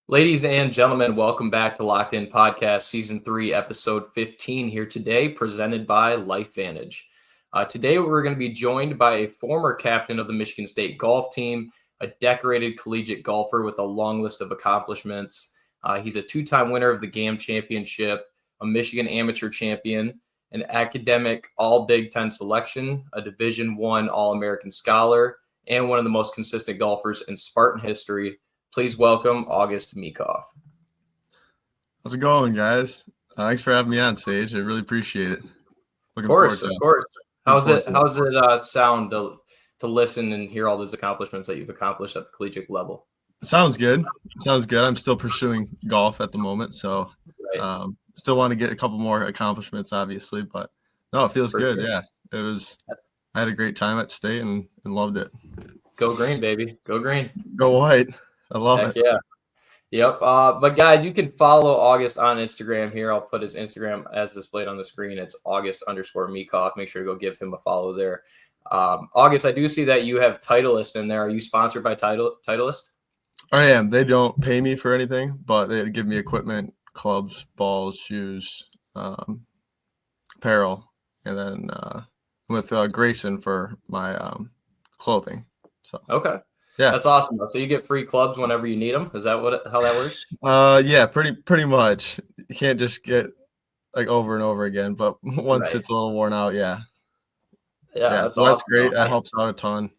Ladies and gentlemen, welcome back to Locked In Podcast, Season 3, Episode 15 here today, presented by LifeVantage. Today, we're going to be joined by a former captain of the Michigan State golf team, a decorated collegiate golfer with a long list of accomplishments. He's a two-time winner of the GAM Championship, a Michigan Amateur Champion, an academic All-Big Ten selection, a Division I All-American Scholar, and one of the most consistent golfers in Spartan history. Please welcome August Meekhof. How's it going, guys? Thanks for having me on stage. I really appreciate it. Of course. How's it sound to listen and hear all those accomplishments that you've accomplished at the collegiate level? Sounds good. I'm still pursuing golf at the moment, so still want to get a couple more accomplishments, obviously. But no, it feels good. Sure. Yeah, I had a great time at state and loved it. Go green, baby. Go green. Go white. I love it. Yeah. Yep. But guys, you can follow August on Instagram here. I'll put his Instagram as displayed on the screen. It's August_Meekhof. Make sure to go give him a follow there. August, I do see that you have Titleist in there. Are you sponsored by Titleist? I am. They don't pay me for anything, but they give me equipment, clubs, balls, shoes, apparel, and then with Grayson for my clothing. So okay. Yeah, that's awesome. So you get free clubs whenever you need them. Is that how that works? Yeah, pretty much. You can't just get like over and over again, but once it's a little worn out, yeah. That's so awesome. That's great. That helps out a ton.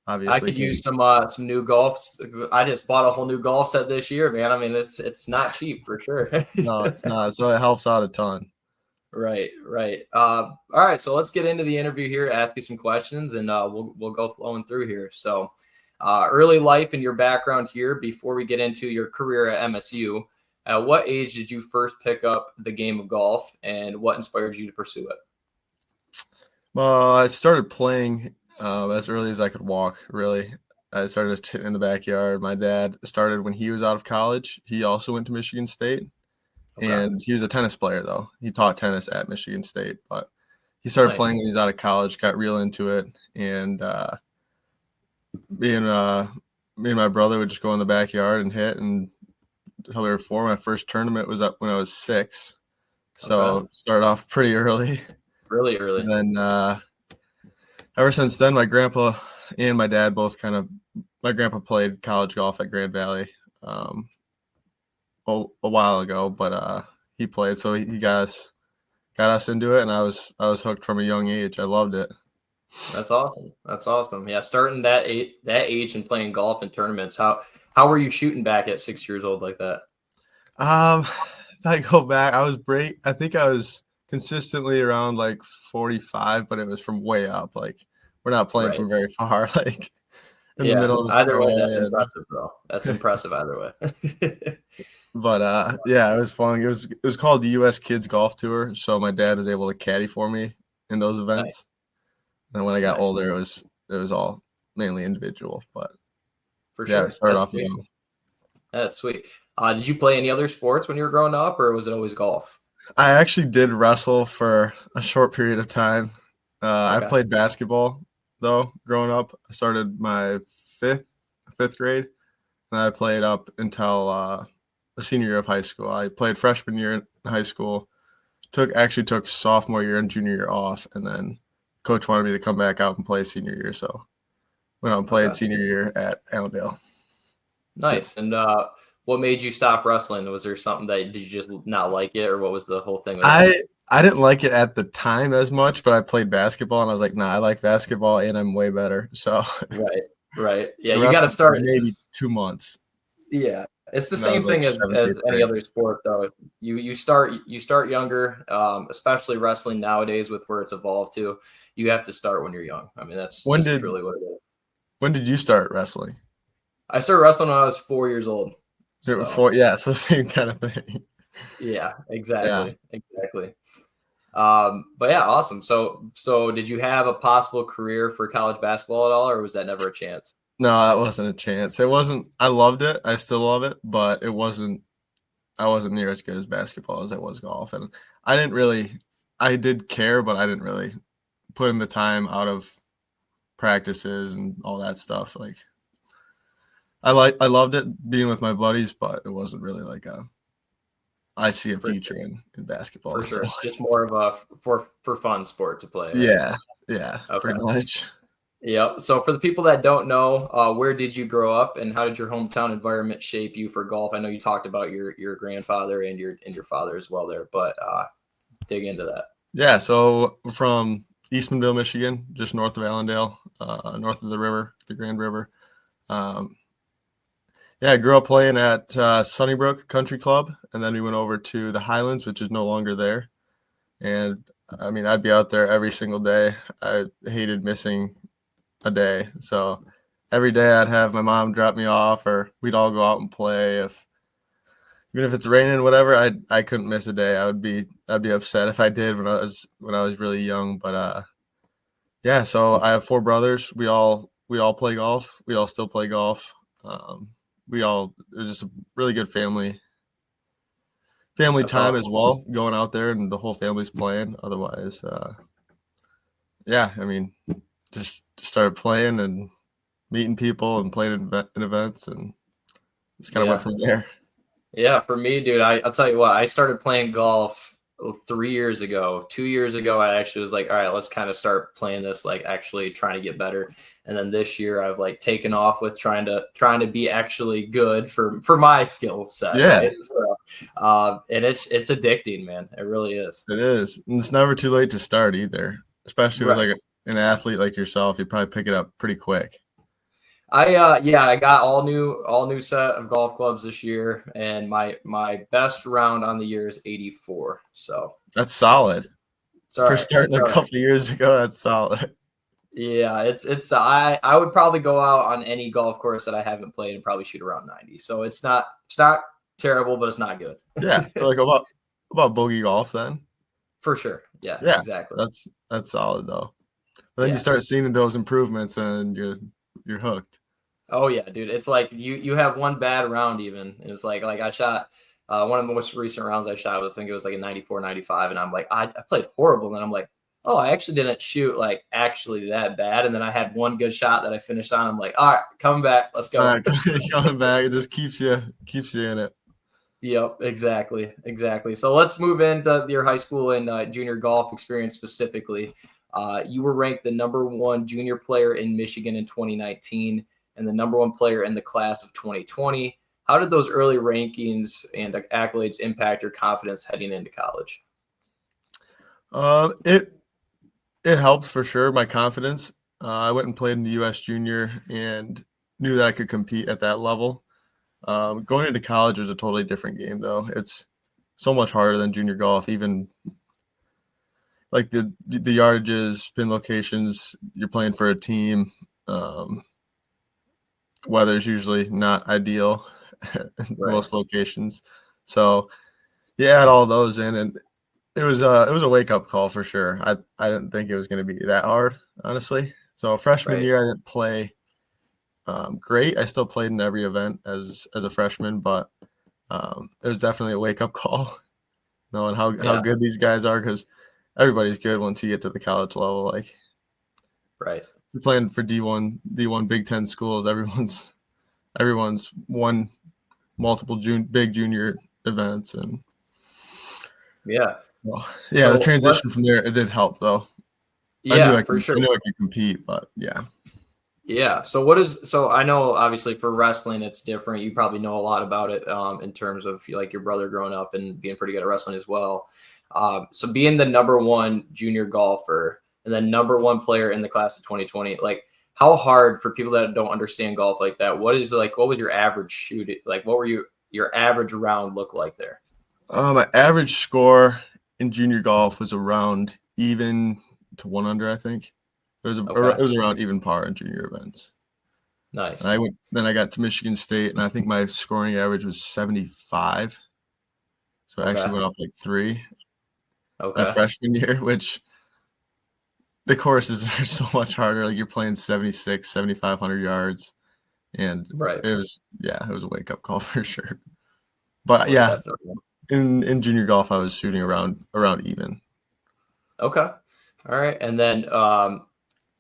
Obviously, I could use some new golfs. I just bought a whole new golf set this year, man. I mean, it's not cheap for sure. No, it's not. So it helps out a ton. Right. All right, so let's get into the interview here. Ask you some questions, and we'll go flowing through here. So. Early life and your background here before we get into your career at MSU. At what age did you first pick up the game of golf, and what inspired you to pursue it? Well, I started playing as early as I could walk, really. I started in the backyard. My dad started when he was out of college. He also went to Michigan State, and he was a tennis player, though. He taught tennis at Michigan State, but he started playing when he was out of college, got real into it, and me and my brother would just go in the backyard and hit, and until we were 4. My first tournament was up when I was 6, so started off pretty early. Really early. And then ever since then, my grandpa and my dad both my grandpa played college golf at Grand Valley a while ago, but he played, so he got us into it, and I was hooked from a young age. I loved it. That's awesome. Yeah, starting that age and playing golf in tournaments. How were you shooting back at 6 years old like that? If I go back, I was great. I think I was consistently around like 45, but it was from way up. Like we're not playing from very far. Like in the middle of the either way, that's impressive, though. That's impressive either way. But it was fun. It was called the U.S. Kids Golf Tour, so my dad was able to caddy for me in those events. Nice. And when I got older, it was all mainly individual, but for sure, start off young. That's sweet. Did you play any other sports when you were growing up, or was it always golf? I actually did wrestle for a short period of time. I played basketball though growing up. I started my fifth grade, and I played up until the senior year of high school. I played freshman year in high school. Took sophomore year and junior year off, and then coach wanted me to come back out and play senior year, so went out and played senior year at Allendale. Nice. And what made you stop wrestling? Was there something did you just not like it, or what was the whole thing? I didn't like it at the time as much, but I played basketball, and I was like, nah, I like basketball, and I'm way better. So right. Yeah, you got to start maybe 2 months. Yeah. It's the same thing as any other sport, though. You start younger, especially wrestling nowadays with where it's evolved to. You have to start when you're young. I mean, that's truly what it is. When did you start wrestling? I started wrestling when I was 4 years old. So same kind of thing. Yeah, exactly. But yeah, awesome. So did you have a possible career for college basketball at all, or was that never a chance? No, that wasn't a chance. It wasn't. I loved it. I still love it, but it wasn't. I wasn't near as good as basketball as I was golf, and I didn't really. I did care, but I didn't really put in the time out of practices and all that stuff. Like, I loved it being with my buddies, but it wasn't really like I see a For future in basketball. for So sure. Just more of a for fun sport to play, right? yeah, Okay. pretty much. Yep. So for the people that don't know, where did you grow up, and how did your hometown environment shape you for golf? I know you talked about your grandfather and your father as well there, but dig into that. Yeah, so from Eastmanville, Michigan, just north of Allendale, north of the river, the Grand River. Um, yeah, I grew up playing at Sunnybrook Country Club, and then we went over to the Highlands, which is no longer there. And I mean, I'd be out there every single day. I hated missing a day. So every day I'd have my mom drop me off, or we'd all go out and play. Even if it's raining, whatever, I couldn't miss a day. I'd be upset if I did when I was really young. But yeah, so I have four brothers. We all play golf. We all still play golf. Um, it was just a really good family That's time as awesome. well, going out there and the whole family's playing. Otherwise, yeah, I mean, just started playing and meeting people and playing in events, and just kind of went Yeah. from there. Yeah, for me, dude, I'll tell you what, I started playing golf 3 years ago. 2 years ago, I actually was like, all right, let's kind of start playing this, like actually trying to get better. And then this year I've like taken off with trying to be actually good for my skill set, Yeah, right? So and it's addicting, man. It really is. it is. And it's never too late to start either, especially with Right. like an athlete like yourself. You probably pick it up pretty quick. I got all new set of golf clubs this year, and my best round on the year is 84. So That's solid. it's all For right. starting It's a all right. couple of years ago, that's solid. Yeah, I would probably go out on any golf course that I haven't played and probably shoot around 90. So it's not terrible, but it's not good. Yeah. So like about bogey golf then. For sure. Yeah, Yeah. exactly. That's solid though. But then you Yeah. start seeing those improvements and you're hooked. Oh yeah, dude. It's like you have one bad round even. And it's like I shot one of the most recent rounds I shot was I think it was like a 94, 95, and I'm like, I played horrible. And then I'm like, oh, I actually didn't shoot like actually that bad. And then I had one good shot that I finished on. I'm like, all right, coming back. Let's All go. right, coming back, it just keeps you in it. Yep, exactly. So let's move into your high school and junior golf experience specifically. You were ranked the number one junior player in Michigan in 2019 and the number one player in the class of 2020. How did those early rankings and accolades impact your confidence heading into college? It helped for sure my confidence. I went and played in the U.S. Junior and knew that I could compete at that level. Going into college was a totally different game, though. It's so much harder than junior golf. Even like the yardages, spin locations, you're playing for a team. Weather's usually not ideal in Right. most locations. So you add all those in, and it was a wake up call for sure. I didn't think it was going to be that hard, honestly. So freshman Right. year, I didn't play great. I still played in every event as a freshman, but it was definitely a wake up call, knowing how Yeah. good these guys are, because everybody's good once you get to the college level. Like Right. you're playing for D1 Big Ten schools. Everyone's won multiple big junior events, and Yeah. well, yeah, the So what? transition from there, it did help though. Yeah, for sure. I knew I could compete, but yeah. Yeah. So I know obviously for wrestling it's different. You probably know a lot about it in terms of like your brother growing up and being pretty good at wrestling as well. So being the number one junior golfer and then number one player in the class of 2020, like how hard for people that don't understand golf like that, what was your average shoot? Like what were your average round look like there? My average score in junior golf was around even to one under, I think. Okay. It was around even par in junior events. And Nice. then I got to Michigan State, and I think my scoring average was 75. So I actually Okay. went up like 3 my Okay. freshman year, which the courses are so much harder. Like you're playing 76, 7,500 yards. And Right. it was a wake up call for sure. But Most yeah, definitely. in junior golf, I was shooting around even. Okay. All right. And then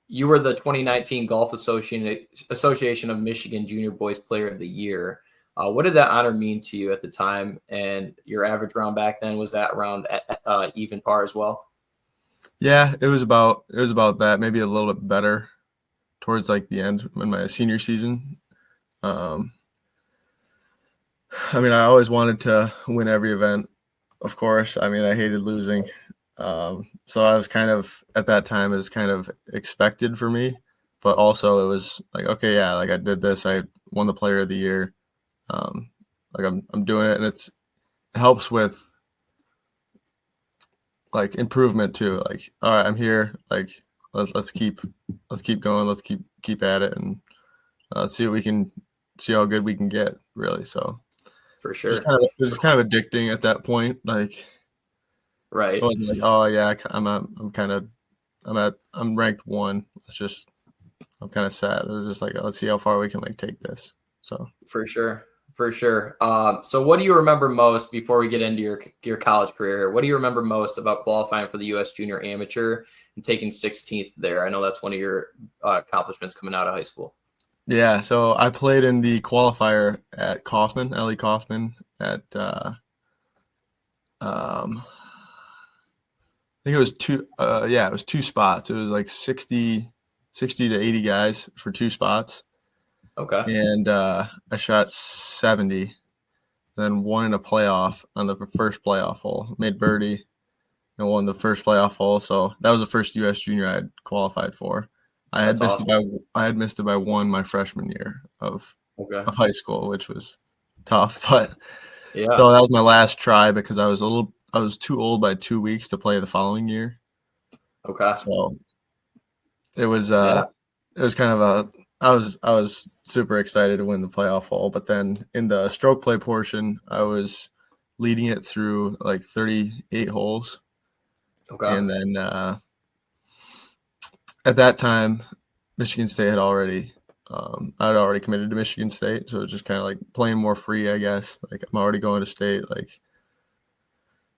you were the 2019 Golf Association of Michigan Junior Boys Player of the Year. What did that honor mean to you at the time? And your average round back then, was that around even par as well? Yeah, it was about that, maybe a little bit better towards like the end in my senior season. I mean, I always wanted to win every event, of course. I mean, I hated losing. So I was kind of, at that time, it was kind of expected for me, but also it was like, okay, yeah, like I did this, I won the player of the year. Like I'm doing it, and it helps with like improvement too. Like, all right, I'm here. Like, let's keep going. Let's keep at it, and see what we can see how good we can get. Really, so For sure. it was kind of addicting at that point. Like, it Right. wasn't like, oh yeah, I'm ranked 1. I'm kind of sad. It was just like, let's see how far we can like take this. So For sure. For sure. So what do you remember most before we get into your college career here? What do you remember most about qualifying for the U.S. Junior Amateur and taking 16th there? I know that's one of your accomplishments coming out of high school. yeah, so I played in the qualifier at Kaufman, Ellie Kaufman at I think it was it was 2 spots. It was like 60 to 80 guys for 2 spots. Okay. And I shot 70, then won in a playoff on the first playoff hole. Made birdie and won the first playoff hole. So that was the first U.S. junior I had qualified for. That's awesome. I had missed it by 1 my freshman year of Okay. high school, which was tough. But Yeah. so that was my last try because I was too old by 2 weeks to play the following year. Okay. So it was Yeah. kind of I was super excited to win the playoff hole, but then in the stroke play portion, I was leading it through like 38 holes. Okay. And then at that time, Michigan State had already I'd already committed to Michigan State, so it was just kind of like playing more free, I guess. Like, I'm already going to state, like.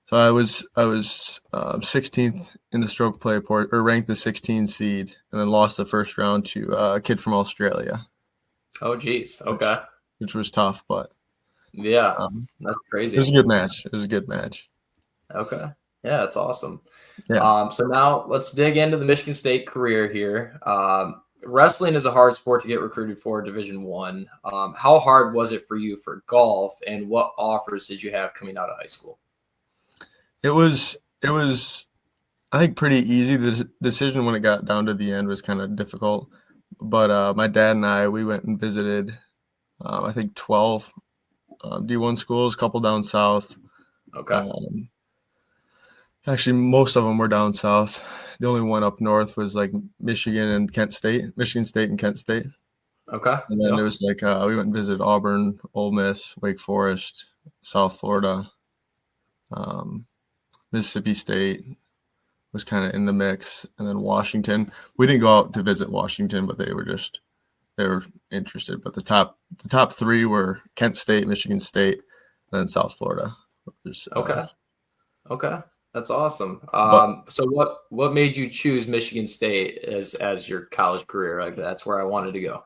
So I was 16th in the stroke play port, or ranked the 16 seed, and then lost the first round to a kid from Australia, Oh, geez. Okay. which was tough, but Yeah. um, That's it was crazy. a good match. It was a good match. Okay. Yeah, that's awesome. Yeah. So now let's dig into the Michigan State career here. Wrestling is a hard sport to get recruited for Division One. How hard was it for you for golf, and what offers did you have coming out of high school? It was I think pretty easy. The decision when it got down to the end was kind of difficult, but my dad and we went and visited I think 12 D1 schools, a couple down south. Okay. Um, Actually, most of them were down south. The only one up north was like Michigan and Kent State, Michigan State and Kent State. Okay. And then Yep. it was like we went and visited Auburn, Ole Miss, Wake Forest, South Florida, um, Mississippi State was kind of in the mix, and then Washington. We didn't go out to visit Washington, but they were interested. But the top 3 were Kent State, Michigan State, and then South Florida. Okay. Okay. That's awesome. But So what made you choose Michigan State as your college career? Like, that's where I wanted to go.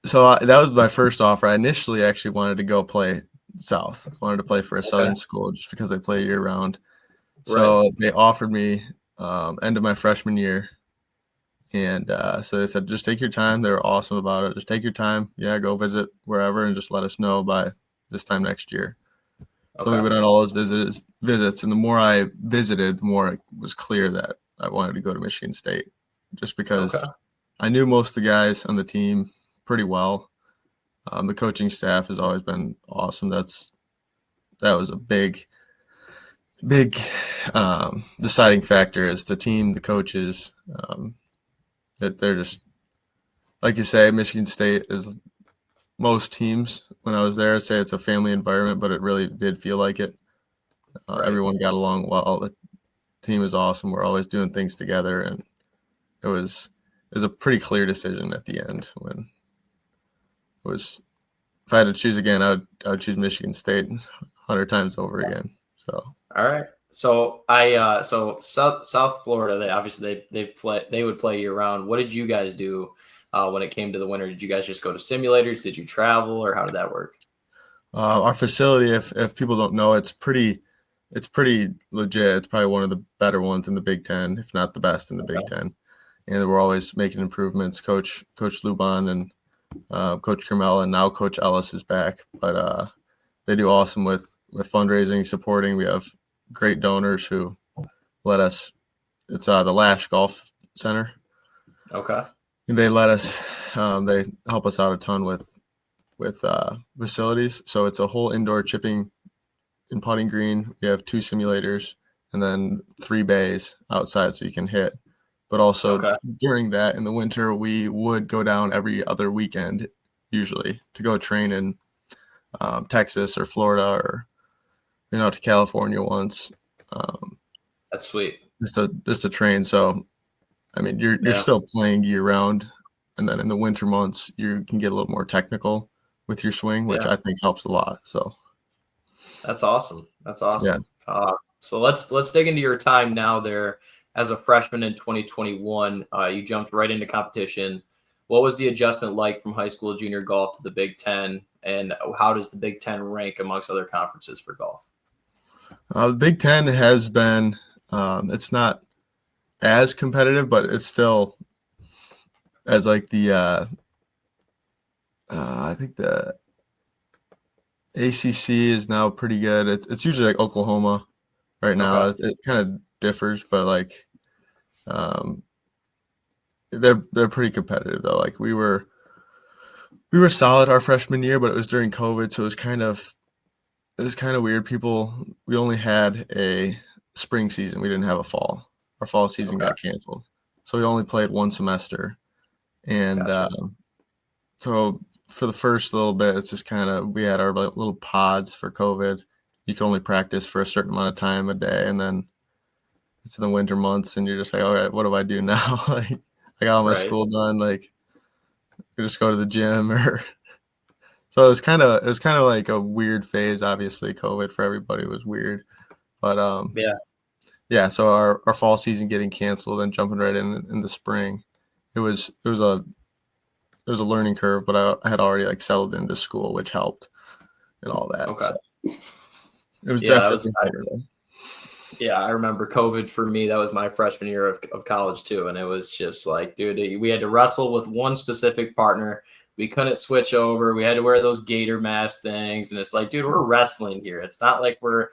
so that was my first offer. I initially actually wanted to go play South. I wanted to play for a Okay. Southern school just because they play year round. Right. So they offered me end of my freshman year. And so they said, just take your time. They were awesome about it. Just take your time. Yeah, go visit wherever and just let us know by this time next year. So we Okay. went on all those visits. And the more I visited, the more it was clear that I wanted to go to Michigan State just Okay. because I knew most of the guys on the team pretty well. The coaching staff has always been awesome. That was a big deciding factor is the team, the coaches. That they're just, like you say, Michigan State is most teams. When I was there, I'd say it's a family environment, but it really did feel like it. Right. Everyone got along well. The team is awesome. We're always doing things together, and it was a pretty clear decision at the end. When it was, if I had to choose again, I would choose Michigan State 100 times over again. So All right. So so South Florida, they obviously they would play year round. What did you guys do when it came to the winter? Did you guys just go to simulators? Did you travel, or how did that work? Our facility, if people don't know, it's pretty legit. It's probably one of the better ones in the Big Ten, if not the best in the Big Okay. Ten. And we're always making improvements. Coach Luban and Coach Carmella, and now Coach Ellis is back. But they do awesome with fundraising, supporting. We have great donors who let us. It's the Lash Golf Center. Okay. And they let us. They help us out a ton with facilities. So it's a whole indoor chipping and putting green. We have 2 simulators and then 3 bays outside so you can hit. But also Okay. during that in the winter, we would go down every other weekend usually to go train in Texas or Florida or to California once, That's sweet. just to train. So I mean, you're Yeah. still playing year round, and then in the winter months you can get a little more technical with your swing, which Yeah. I think helps a lot. So That's awesome. That's yeah. awesome. So let's dig into your time now there as a freshman in 2021. You jumped right into competition. What was the adjustment like from high school junior golf to the Big Ten, and how does the Big Ten rank amongst other conferences for golf? The Big Ten has been, it's not as competitive, but it's still as like I think the ACC is now pretty good. It's usually like Oklahoma right now. Okay. It kind of differs, but like um, they're pretty competitive though. Like we were solid our freshman year, but it was during COVID, so it was kind of weird. We only had a spring season. We didn't have a fall. Our fall season Okay. got canceled, so we only played one semester. And Gotcha. so for the first little bit, it's just kind of we had our little pods for COVID. You can only practice for a certain amount of time a day, and then it's in the winter months, and you're just like, all right, what do I do now? Like I got all my Right. school done. Like I just go to the gym or so it was kind of like a weird phase. Obviously, COVID for everybody was weird, but Yeah. yeah. So our fall season getting canceled and jumping right in the spring, it was a learning curve. But I had already like settled into school, which helped and all that. Okay. So it was Yeah. That was. definitely harder. Yeah, I remember COVID for me. That was my freshman year of college too, and it was just like, dude, we had to wrestle with one specific partner. We couldn't switch over. We had to wear those gator mask things, and it's like, dude, we're wrestling here. It's not like we're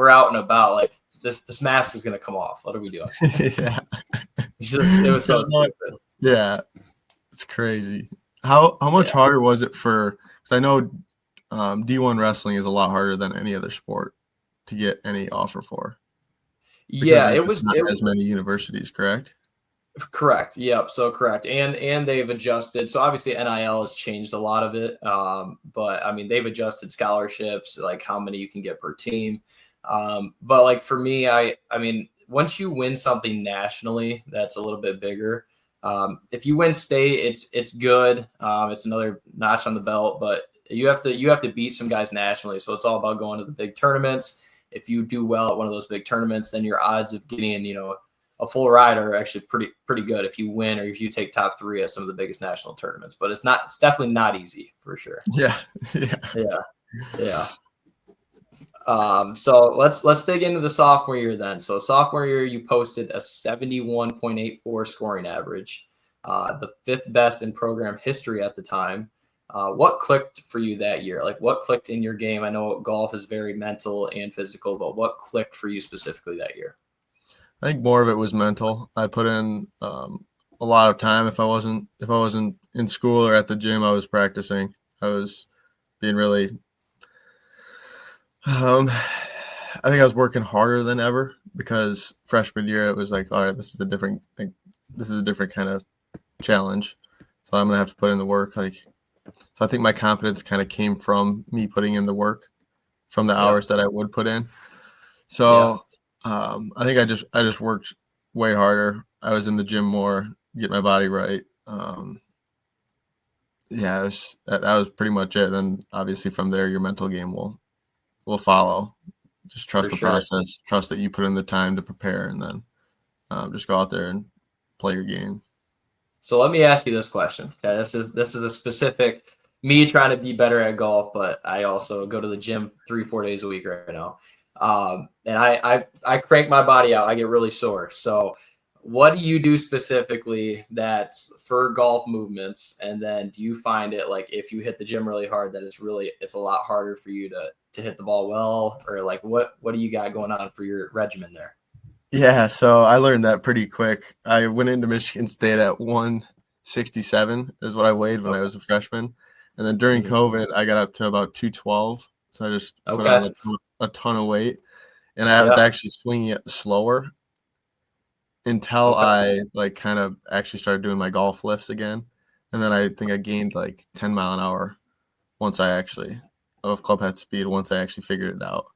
out and about. Like this mask is gonna come off. What are we doing? Yeah. It was so stupid. Yeah, it's crazy. How much Yeah, harder was it for? Because I know D1 wrestling is a lot harder than any other sport to get any offer for because yeah. there's It just was. not as many universities, correct? Correct. Yep. So correct. And they've adjusted. So obviously NIL has changed a lot of it. But I mean they've adjusted scholarships, like how many you can get per team. But like for me, I mean, once you win something nationally, that's a little bit bigger. If you win state, it's good. It's another notch on the belt, but you have to beat some guys nationally. So it's all about going to the big tournaments. If you do well at one of those big tournaments, then your odds of getting, a full ride are actually pretty good if you win or if you take top three at some of the biggest national tournaments. But it's definitely not easy for sure. Yeah, yeah. Yeah, yeah. So let's dig into the sophomore year then. So sophomore year, you posted a 71.84 scoring average, the fifth best in program history at the time. What clicked for you that year? Like what clicked in your game? I know golf is very mental and physical, but what clicked for you specifically that year? I think more of it was mental. I put in a lot of time. If I wasn't in school or at the gym, I was practicing. I was being really. I think I was working harder than ever because freshman year it was like, all right, this is a different kind of challenge. So I'm gonna have to put in the work. Like, so I think my confidence kind of came from me putting in the work, from the Yeah, hours that I would put in. yeah, So I think I just worked way harder. I was in the gym more, get my body right. Yeah, that was pretty much it. Then obviously from there, your mental game will follow. Just For trust the sure. process, trust that you put in the time to prepare, and then just go out there and play your game. So let me ask you this question. Okay, this is a specific me trying to be better at golf, but I also go to the gym 3-4 days a week right now. And I crank my body out. I get really sore. So what do you do specifically that's for golf movements? And then do you find it like if you hit the gym really hard that it's a lot harder for you to hit the ball well, or like what do you got going on for your regimen there? Yeah, so I learned that pretty quick. I went into Michigan State at 167 is what I weighed when I Okay. was a freshman. And then during Mhm. COVID, I got up to about 212. So I just put on Okay. a ton of weight. And I was Yeah. actually swinging it slower until Okay. I like kind of actually started doing my golf lifts again. And then I think I gained like 10 mile an hour once I actually of club head speed once I actually figured it out.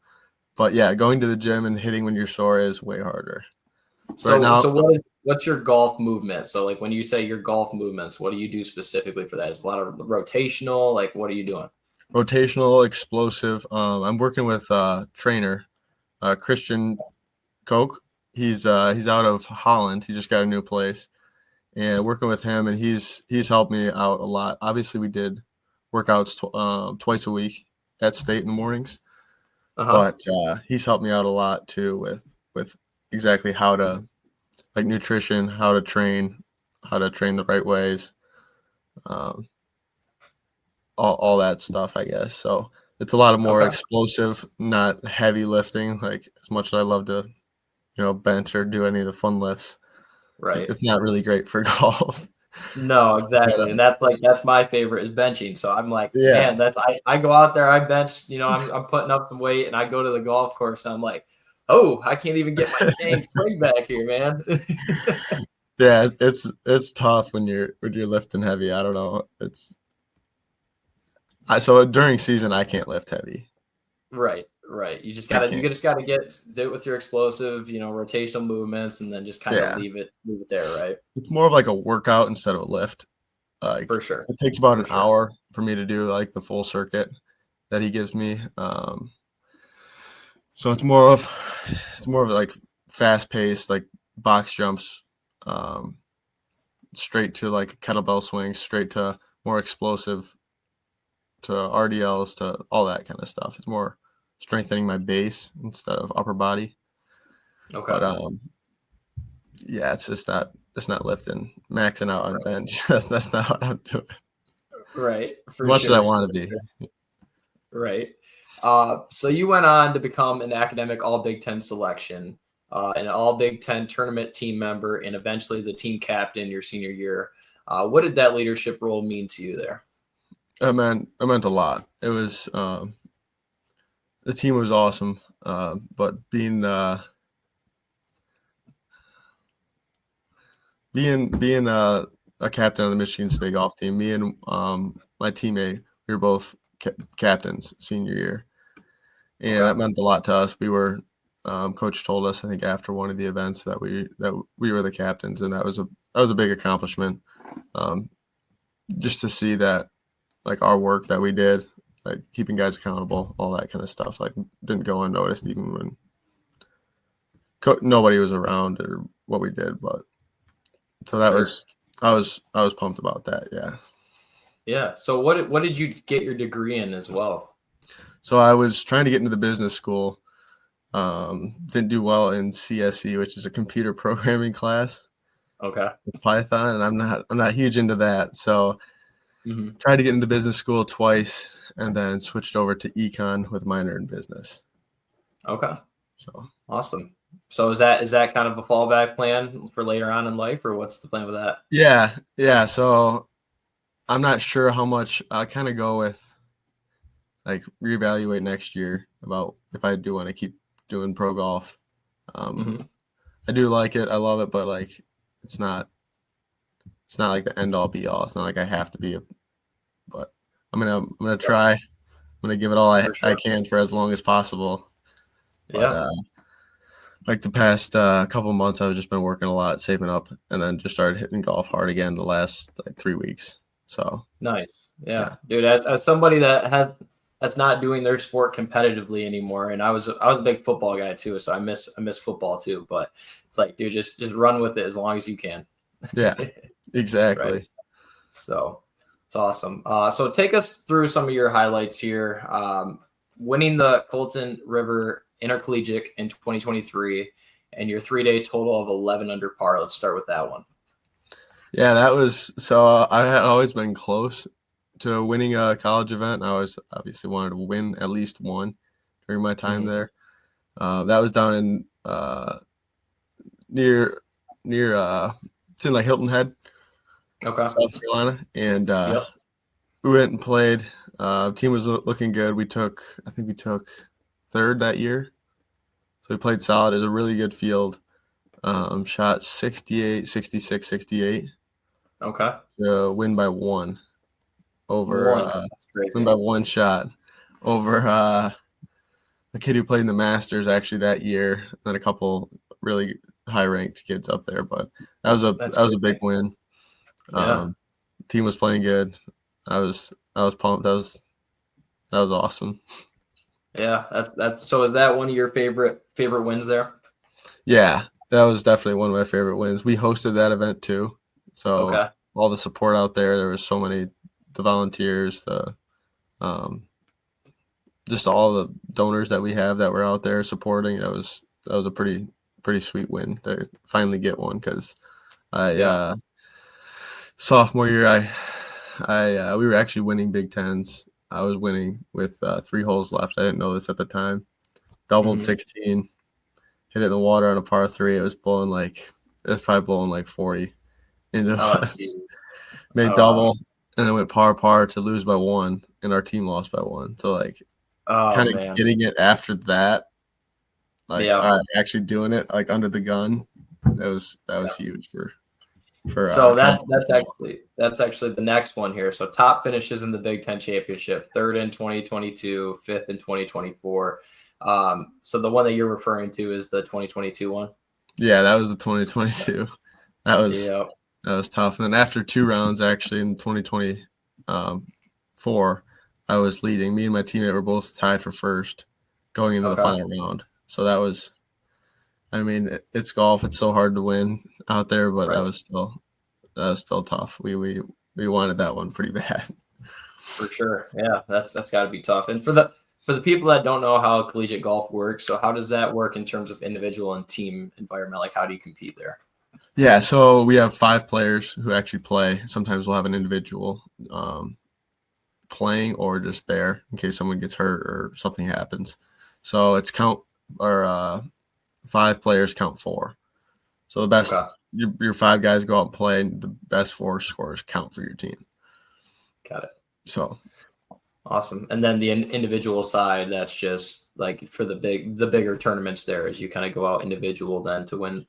But yeah, going to the gym and hitting when you're sore is way harder. Right So now, so what's your golf movement? So like when you say your golf movements, what do you do specifically for that? Is a lot of rotational? Like what are you doing? rotational, explosive. I'm working with trainer Christian Koch. He's out of Holland. He just got a new place, and working with him, and he's helped me out a lot. Obviously, we did workouts twice a week at State in the mornings, Uh-huh. but he's helped me out a lot too with exactly how to like nutrition, how to train the right ways, um, all that stuff, I guess. So it's a lot of more Okay. explosive, not heavy lifting. Like as much as I love to, bench or do any of the fun lifts, Right. it's not really great for golf. No, But exactly. And that's my favorite is benching. So I'm like, yeah, man, I go out there, I bench, I'm putting up some weight and I go to the golf course and I'm like, oh, I can't even get my dang swing back here, man. yeah, it's tough when you're lifting heavy. I don't know. So during season I can't lift heavy. Right, right. I can't. You just gotta do it with your explosive, rotational movements, and then just kind of Yeah, leave it there, right? it's more of like a workout instead of a lift. Like For sure, it takes about for an sure. hour for me to do like the full circuit that he gives me. So it's more of like fast paced, like box jumps, um, straight to like kettlebell swings, straight to more explosive, to RDLs, to all that kind of stuff. It's more strengthening my base instead of upper body. Okay, But yeah, it's not lifting, maxing out on right, bench. That's not what I'm doing. right, As for much as I sure, want to be. right. So you went on to become an academic All Big Ten selection, an All Big Ten tournament team member, and eventually the team captain your senior year. What did that leadership role mean to you there? It meant a lot. It was the team was awesome, but being a captain of the Michigan State golf team, me and my teammate, we were both captains senior year, and Okay, that meant a lot to us. We were coach told us, I think, after one of the events that we were the captains, and that was a big accomplishment. Um, just to see that, like our work that we did, like keeping guys accountable, all that kind of stuff, like didn't go unnoticed even when nobody was around or what we did. But so that sure. was I was pumped about that. Yeah. Yeah. So what did you get your degree in as well? So I was trying to get into the business school. Didn't do well in CSE, which is a computer programming class Okay. with Python, and I'm not huge into that. So Hmm. tried to get into business school twice, and then switched over to econ with minor in business. Okay. So Awesome. So is that kind of a fallback plan for later on in life, or what's the plan with that? yeah. So I'm not sure how much I kind of go with like reevaluate next year about if I do want to keep doing pro golf. Um, Hmm. I do like it. I love it, but like it's not it's not like the end all be all. It's not like I have to be but I'm gonna Right. try. I'm gonna give it all For I sure. can for as long as possible. But Yeah. like the past couple months, I've just been working a lot, saving up, and then just started hitting golf hard again the last like 3 weeks. So Nice. Yeah. yeah, Dude, as somebody that has that's not doing their sport competitively anymore. And I was a big football guy too, so I miss football too. But it's like, dude, just run with it as long as you can. Yeah, Right. exactly. So it's awesome. So take us through some of your highlights here. Winning the Colton River Intercollegiate in 2023 and your 3-day total of 11 under par. Let's start with that one. Yeah, that was so. I had always been close to winning a college event. I always obviously wanted to win at least one during my time there. That was down in near it's in like Hilton Head, Okay. South Carolina, and Yep. we went and played. Team was looking good. I think we took third that year, so we played solid. It was a really good field. Shot 68, 66, 68. Okay. Win by one over One. That's win crazy. by one shot over the kid who played in the Masters actually that year, and a couple really high ranked kids up there. But That's that was a big crazy. win. Yeah. Team was playing good. I was pumped. That was awesome. Yeah. That's so is that one of your favorite wins there? Yeah, that was definitely one of my favorite wins. We hosted that event too, so Okay. all the support out there. There was so many, the volunteers, the just all the donors that we have that were out there supporting. That was a pretty sweet win to finally get one, because Yeah. sophomore year I we were actually winning Big Tens. I was winning with 3 holes left. I didn't know this at the time. Doubled 16, hit it in the water on a par 3. It was probably blowing like 40 into us. Made double, and then went par to lose by 1, and our team lost by 1. So like, Oh kind of man. getting it after that, like Yeah. actually doing it like under the gun, that was huge for So confidence. that's actually the next one here. So top finishes in the Big Ten championship: third in 2022, fifth in 2024. So the one that you're referring to is the 2022 one. Yeah, that was the 2022. That was Yeah. tough. And then after 2 rounds, actually in 2024, I was leading. Me and my teammate were both tied for first going into the Okay. final round. So that was, I mean, it's golf. It's so hard to win out there, but Right. that was still tough. We wanted that one pretty bad. For sure. Yeah, that's got to be tough. And for the people that don't know how collegiate golf works, so how does that work in terms of individual and team environment? Like, how do you compete there? Yeah, so we have 5 players who actually play. Sometimes we'll have an individual playing or just there in case someone gets hurt or something happens. So it's 5 players count 4. So the best, Okay. your 5 guys go out and play, and the best 4 scores count for your team. Got it. So Awesome. And then the individual side, that's just like for the bigger tournaments there, is you kind of go out individual then to win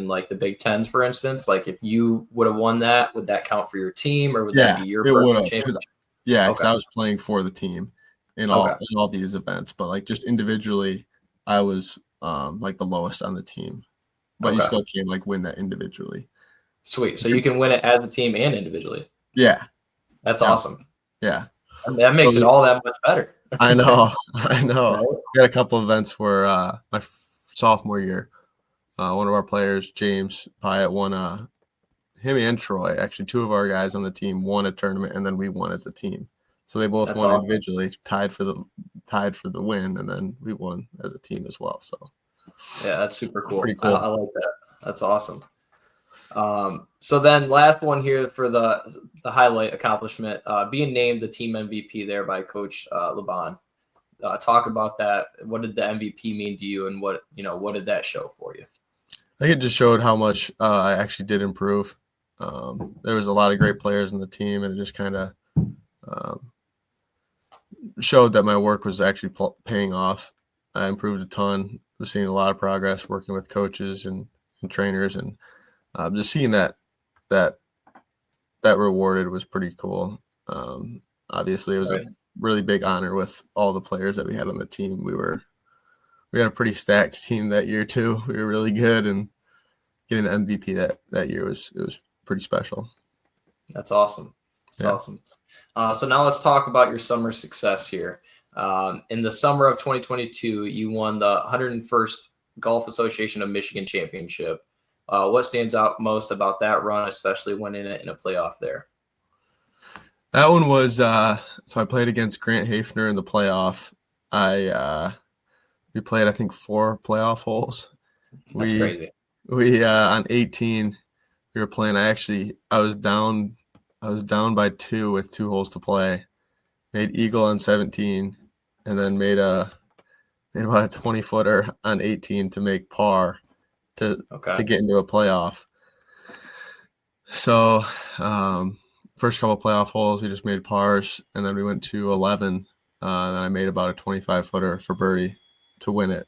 like the Big Tens, for instance. Like if you would have won that, would that count for your team, or would that yeah, be your it would personal have. championship? Yeah, because Okay. I was playing for the team in Okay. all these events, but like just individually, I was like the lowest on the team. But you Okay. still can like win that individually. Sweet. So you can win it as a team and individually. Yeah, That's yeah, awesome. yeah. That makes it So all that much better. I know, I know. Right? We had a couple events where my sophomore year, one of our players, James Pyatt, won him and Troy, actually 2 of our guys on the team won a tournament, and then we won as a team. So they both That's won awesome. individually, tied for the win, and then we won as a team as well. So Yeah, that's super cool. pretty cool. I like that. That's awesome. So then last one here for the highlight accomplishment, being named the team MVP there by Coach Laban. Talk about that. What did the MVP mean to you, and what did that show for you? I think it just showed how much I actually did improve. There was a lot of great players in the team, and it just kind of showed that my work was actually paying off. I improved a ton. Was seeing a lot of progress working with coaches and trainers, and just seeing that rewarded was pretty cool. Obviously, it was a really big honor with all the players that we had on the team. We had a pretty stacked team that year too. We were really good, and getting the MVP that year was pretty special. That's awesome. That's awesome. So now let's talk about your summer success here. In the summer of 2022, you won the 101st Golf Association of Michigan Championship. What stands out most about that run, especially winning it in a playoff there? That one was so I played against Grant Hafner in the playoff. We played, I think, 4 playoff holes. That's crazy. We on 18 we were playing. I was down by 2 with 2 holes to play. Made eagle on 17, and then made about a 20-footer on 18 to make par to get into a playoff. So first couple playoff holes we just made pars, and then we went to 11. And then I made about a 25-footer for birdie to win it.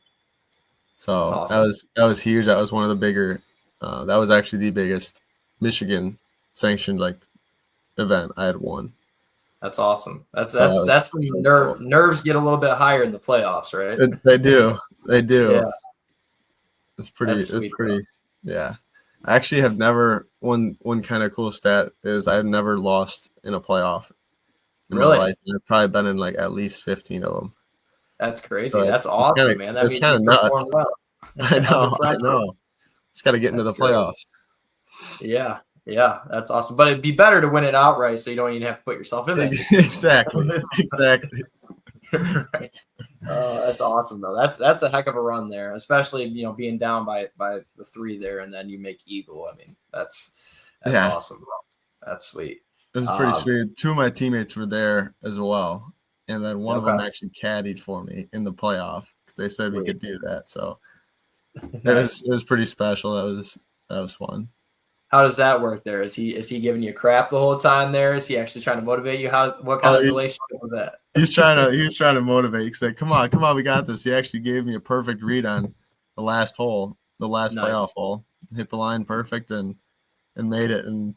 So awesome. that was huge. That was one of the bigger. That was actually the biggest Michigan sanctioned event I had won. That's awesome. That's when nerves get a little bit higher in the playoffs, right? They do. Yeah. It's pretty. Yeah. I actually have never one kind of cool stat is I've never lost in a playoff in my life. And I've probably been in at least 15 of them. That's crazy. So that's awesome, man. That means you perform well. I know. Just got to get into the playoffs. Yeah. Yeah, that's awesome. But it'd be better to win it outright so you don't even have to put yourself in that. Exactly. Right. That's awesome, though. That's a heck of a run there, especially, being down by the 3 there, and then you make eagle. I mean, that's awesome, bro. That's sweet. It was pretty sweet. 2 of my teammates were there as well, and then one of them actually caddied for me in the playoff because they said we could do that. So it was pretty special. That was fun. How does that work there? Is he giving you crap the whole time there? Is he actually trying to motivate you? What kind of relationship was that? He was trying to motivate. He said, come on, we got this. He actually gave me a perfect read on the last hole, the last playoff hole. Hit the line perfect and made it, and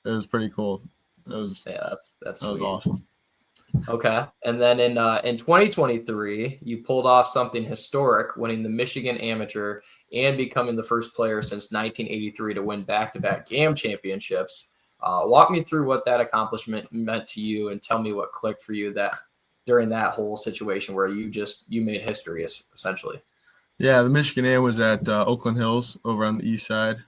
it was pretty cool. That's sweet. Awesome. Okay. And then in 2023, you pulled off something historic, winning the Michigan Amateur and becoming the first player since 1983 to win back-to-back GAM championships. Walk me through what that accomplishment meant to you and tell me what clicked for you that during that whole situation where you made history, essentially. Yeah, the Michigan Am was at Oakland Hills over on the east side.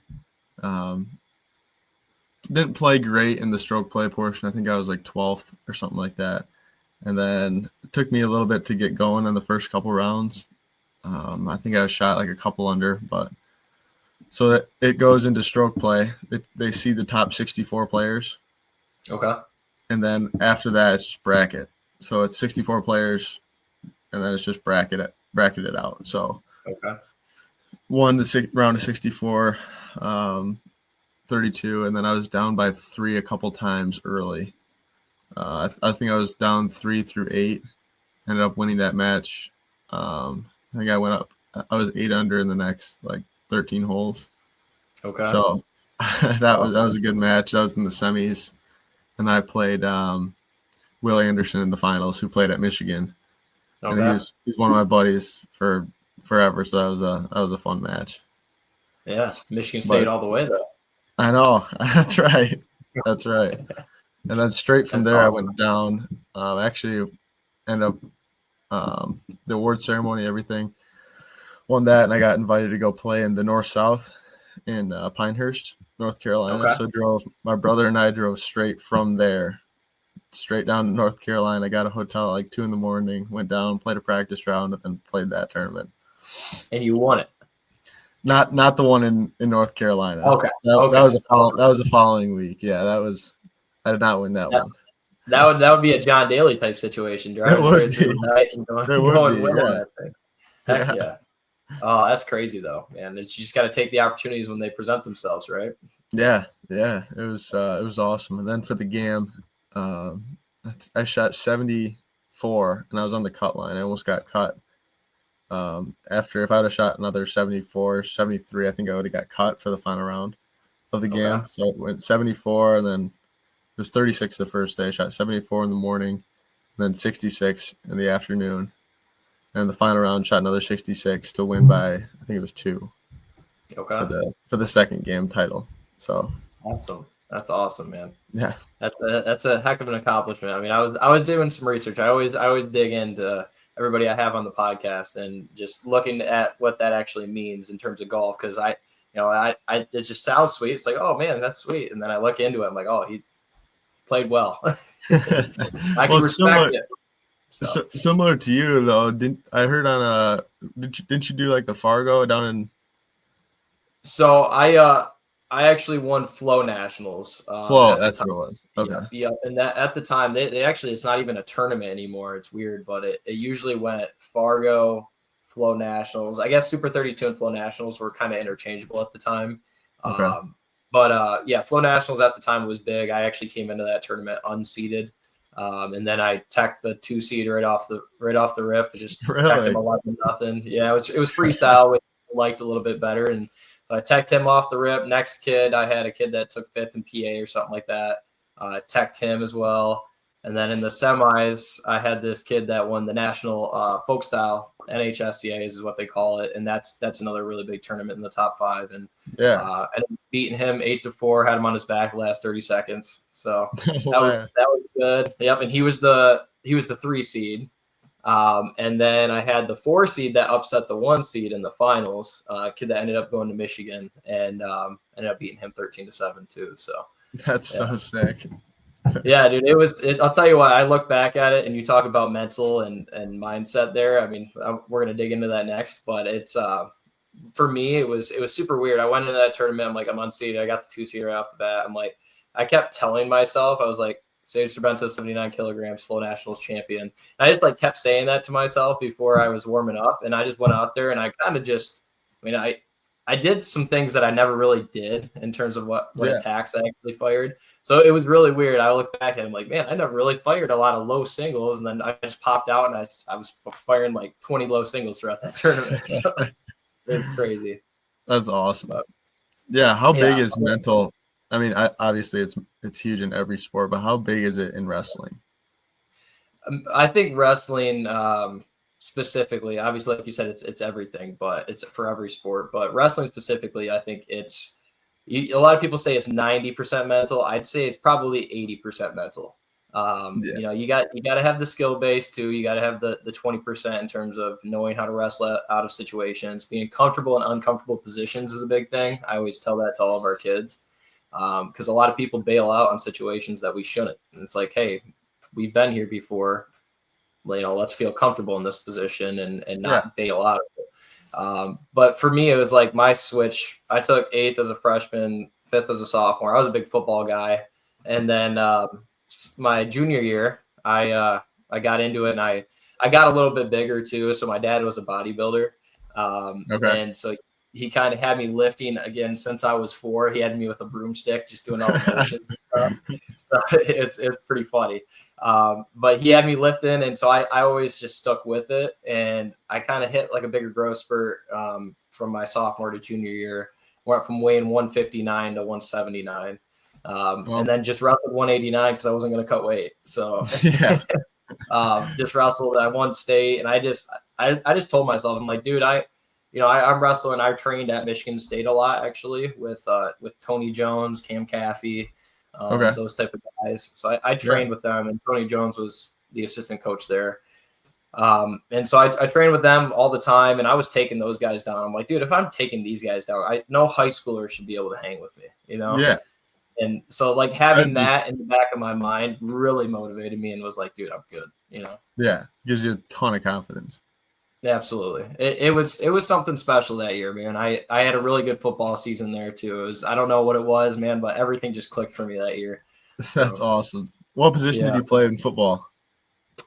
Didn't play great in the stroke play portion. I think I was 12th or something like that. And then it took me a little bit to get going in the first couple rounds. I think I was shot a couple under, but so that it goes into stroke play. They see the top 64 players. Okay. And then after that, it's just bracket. So it's 64 players, and then it's just bracketed out. So won the round of 64, 32, and then I was down by 3 a couple times early. I think I was down 3 through 8. Ended up winning that match. I think I went up. I was 8 under in the next 13 holes. Okay. So that was a good match. That was in the semis, and then I played Will Anderson in the finals, who played at Michigan. Okay. And he's one of my buddies for forever. So that was a fun match. Yeah, Michigan State all the way though. I know. That's right. And then straight from there, awesome. I went down. Actually, ended up the award ceremony, everything. Won that, and I got invited to go play in the North-South in Pinehurst, North Carolina. Okay. So my brother and I drove straight from there, straight down to North Carolina. I got a hotel at 2 a.m, went down, played a practice round, and then played that tournament. And you won it? Not the one in North Carolina. Okay. That was the following week. Yeah, I did not win that one. That would be a John Daly type situation, driving straight through the night and going win that thing. Heck yeah. Oh, that's crazy though, man. You just got to take the opportunities when they present themselves, right? Yeah. It was awesome. And then for the GAM, I shot 74, and I was on the cut line. I almost got cut. After if I would have shot another 74, 73, I think I would have got cut for the final round of the GAM. Okay. So it went 74, and then it was 36 the first day. I shot 74 in the morning, and then 66 in the afternoon. And the final round shot another 66 to win by, I think it was 2. Okay. For the second GAM title. So awesome. That's awesome, man. Yeah. That's a heck of an accomplishment. I mean, I was doing some research. I always dig into everybody I have on the podcast and just looking at what that actually means in terms of golf, because I it just sounds sweet. It's like, oh man, that's sweet. And then I look into it. I'm like, oh, he played well. I Well, can it's respect it. similar to you though. I heard on didn't you do like the Fargo down in? So I actually won Flow Nationals Whoa, at the that's time. what it was. Okay. Yeah, and that at the time they actually, it's not even a tournament anymore. It's weird, but it usually went Fargo, Flow Nationals. I guess Super 32 and Flow Nationals were kind of interchangeable at the time. Okay. But yeah, Flow Nationals at the time was big. I actually came into that tournament unseeded. And then I teched the 2 seed right off the rip. I just teched him 11-0. Yeah, it was freestyle, which I liked a little bit better. And so I teched him off the rip. Next kid, I had a kid that took 5th in PA or something like that. Teched him as well. And then in the semis, I had this kid that won the national folk style NHSCAs is what they call it, and that's another really big tournament in the top 5. And yeah, and beating him 8-4, had him on his back the last 30 seconds. So that wow. was good. Yep, and he was the 3 seed. And then I had the 4 seed that upset the 1 seed in the finals, kid that ended up going to Michigan and ended up beating him 13-7 too. So That's so sick. yeah, dude, I'll tell you what, I look back at it and you talk about mental and mindset there. I mean, we're going to dig into that next, but it's, for me, it was super weird. I went into that tournament. I'm like, I'm unseeded. I got the 2 seed right off the bat. I'm like, I kept telling myself, I was like, Sage Sorrento, 79 kilograms, Flow Nationals champion. And I just like kept saying that to myself before I was warming up. And I just went out there and I kind of just, I mean, I did some things that I never really did in terms of what attacks I actually fired. So it was really weird. I look back and I'm like, man, I never really fired a lot of low singles. And then I just popped out and I was firing like 20 low singles throughout that tournament. So it was crazy. That's awesome. But, yeah. How big is so, mental? I mean, obviously it's huge in every sport, but how big is it in wrestling? I think wrestling, specifically, obviously, like you said, it's everything, but it's for every sport. But wrestling specifically, I think it's a lot of people say it's 90% mental. I'd say it's probably 80% mental. You know, you got to have the skill base too. You got to have the 20% in terms of knowing how to wrestle out of situations. Being comfortable in uncomfortable positions is a big thing. I always tell that to all of our kids, because a lot of people bail out on situations that we shouldn't. And it's like, hey, we've been here before. You know, let's feel comfortable in this position and not bail out of it. But for me, it was like my switch. I took 8th as a freshman, 5th as a sophomore. I was a big football guy. And then my junior year, I got into it and I got a little bit bigger too. So my dad was a bodybuilder. And so he kind of had me lifting again since I was 4. He had me with a broomstick, just doing all the motions and stuff. So it's pretty funny. But he had me lifting, and so I always just stuck with it. And I kind of hit like a bigger growth spurt from my sophomore to junior year. Went from weighing 159 to 179. And then just wrestled 189 because I wasn't going to cut weight. So just wrestled. I won state, and I just told myself, I'm like, dude, I'm wrestling. I trained at Michigan State a lot actually with Tony Jones, Cam Caffey, those type of guys. So I trained with them, and Tony Jones was the assistant coach there. And so I trained with them all the time, and I was taking those guys down. I'm like, dude, if I'm taking these guys down, no high schooler should be able to hang with me, you know? Yeah. And so like having that in the back of my mind really motivated me and was like, dude, I'm good, you know? Yeah. Gives you a ton of confidence. Absolutely. It was something special that year, man. I had a really good football season there too. I don't know what it was, man, but everything just clicked for me that year. That's awesome. What position did you play in football?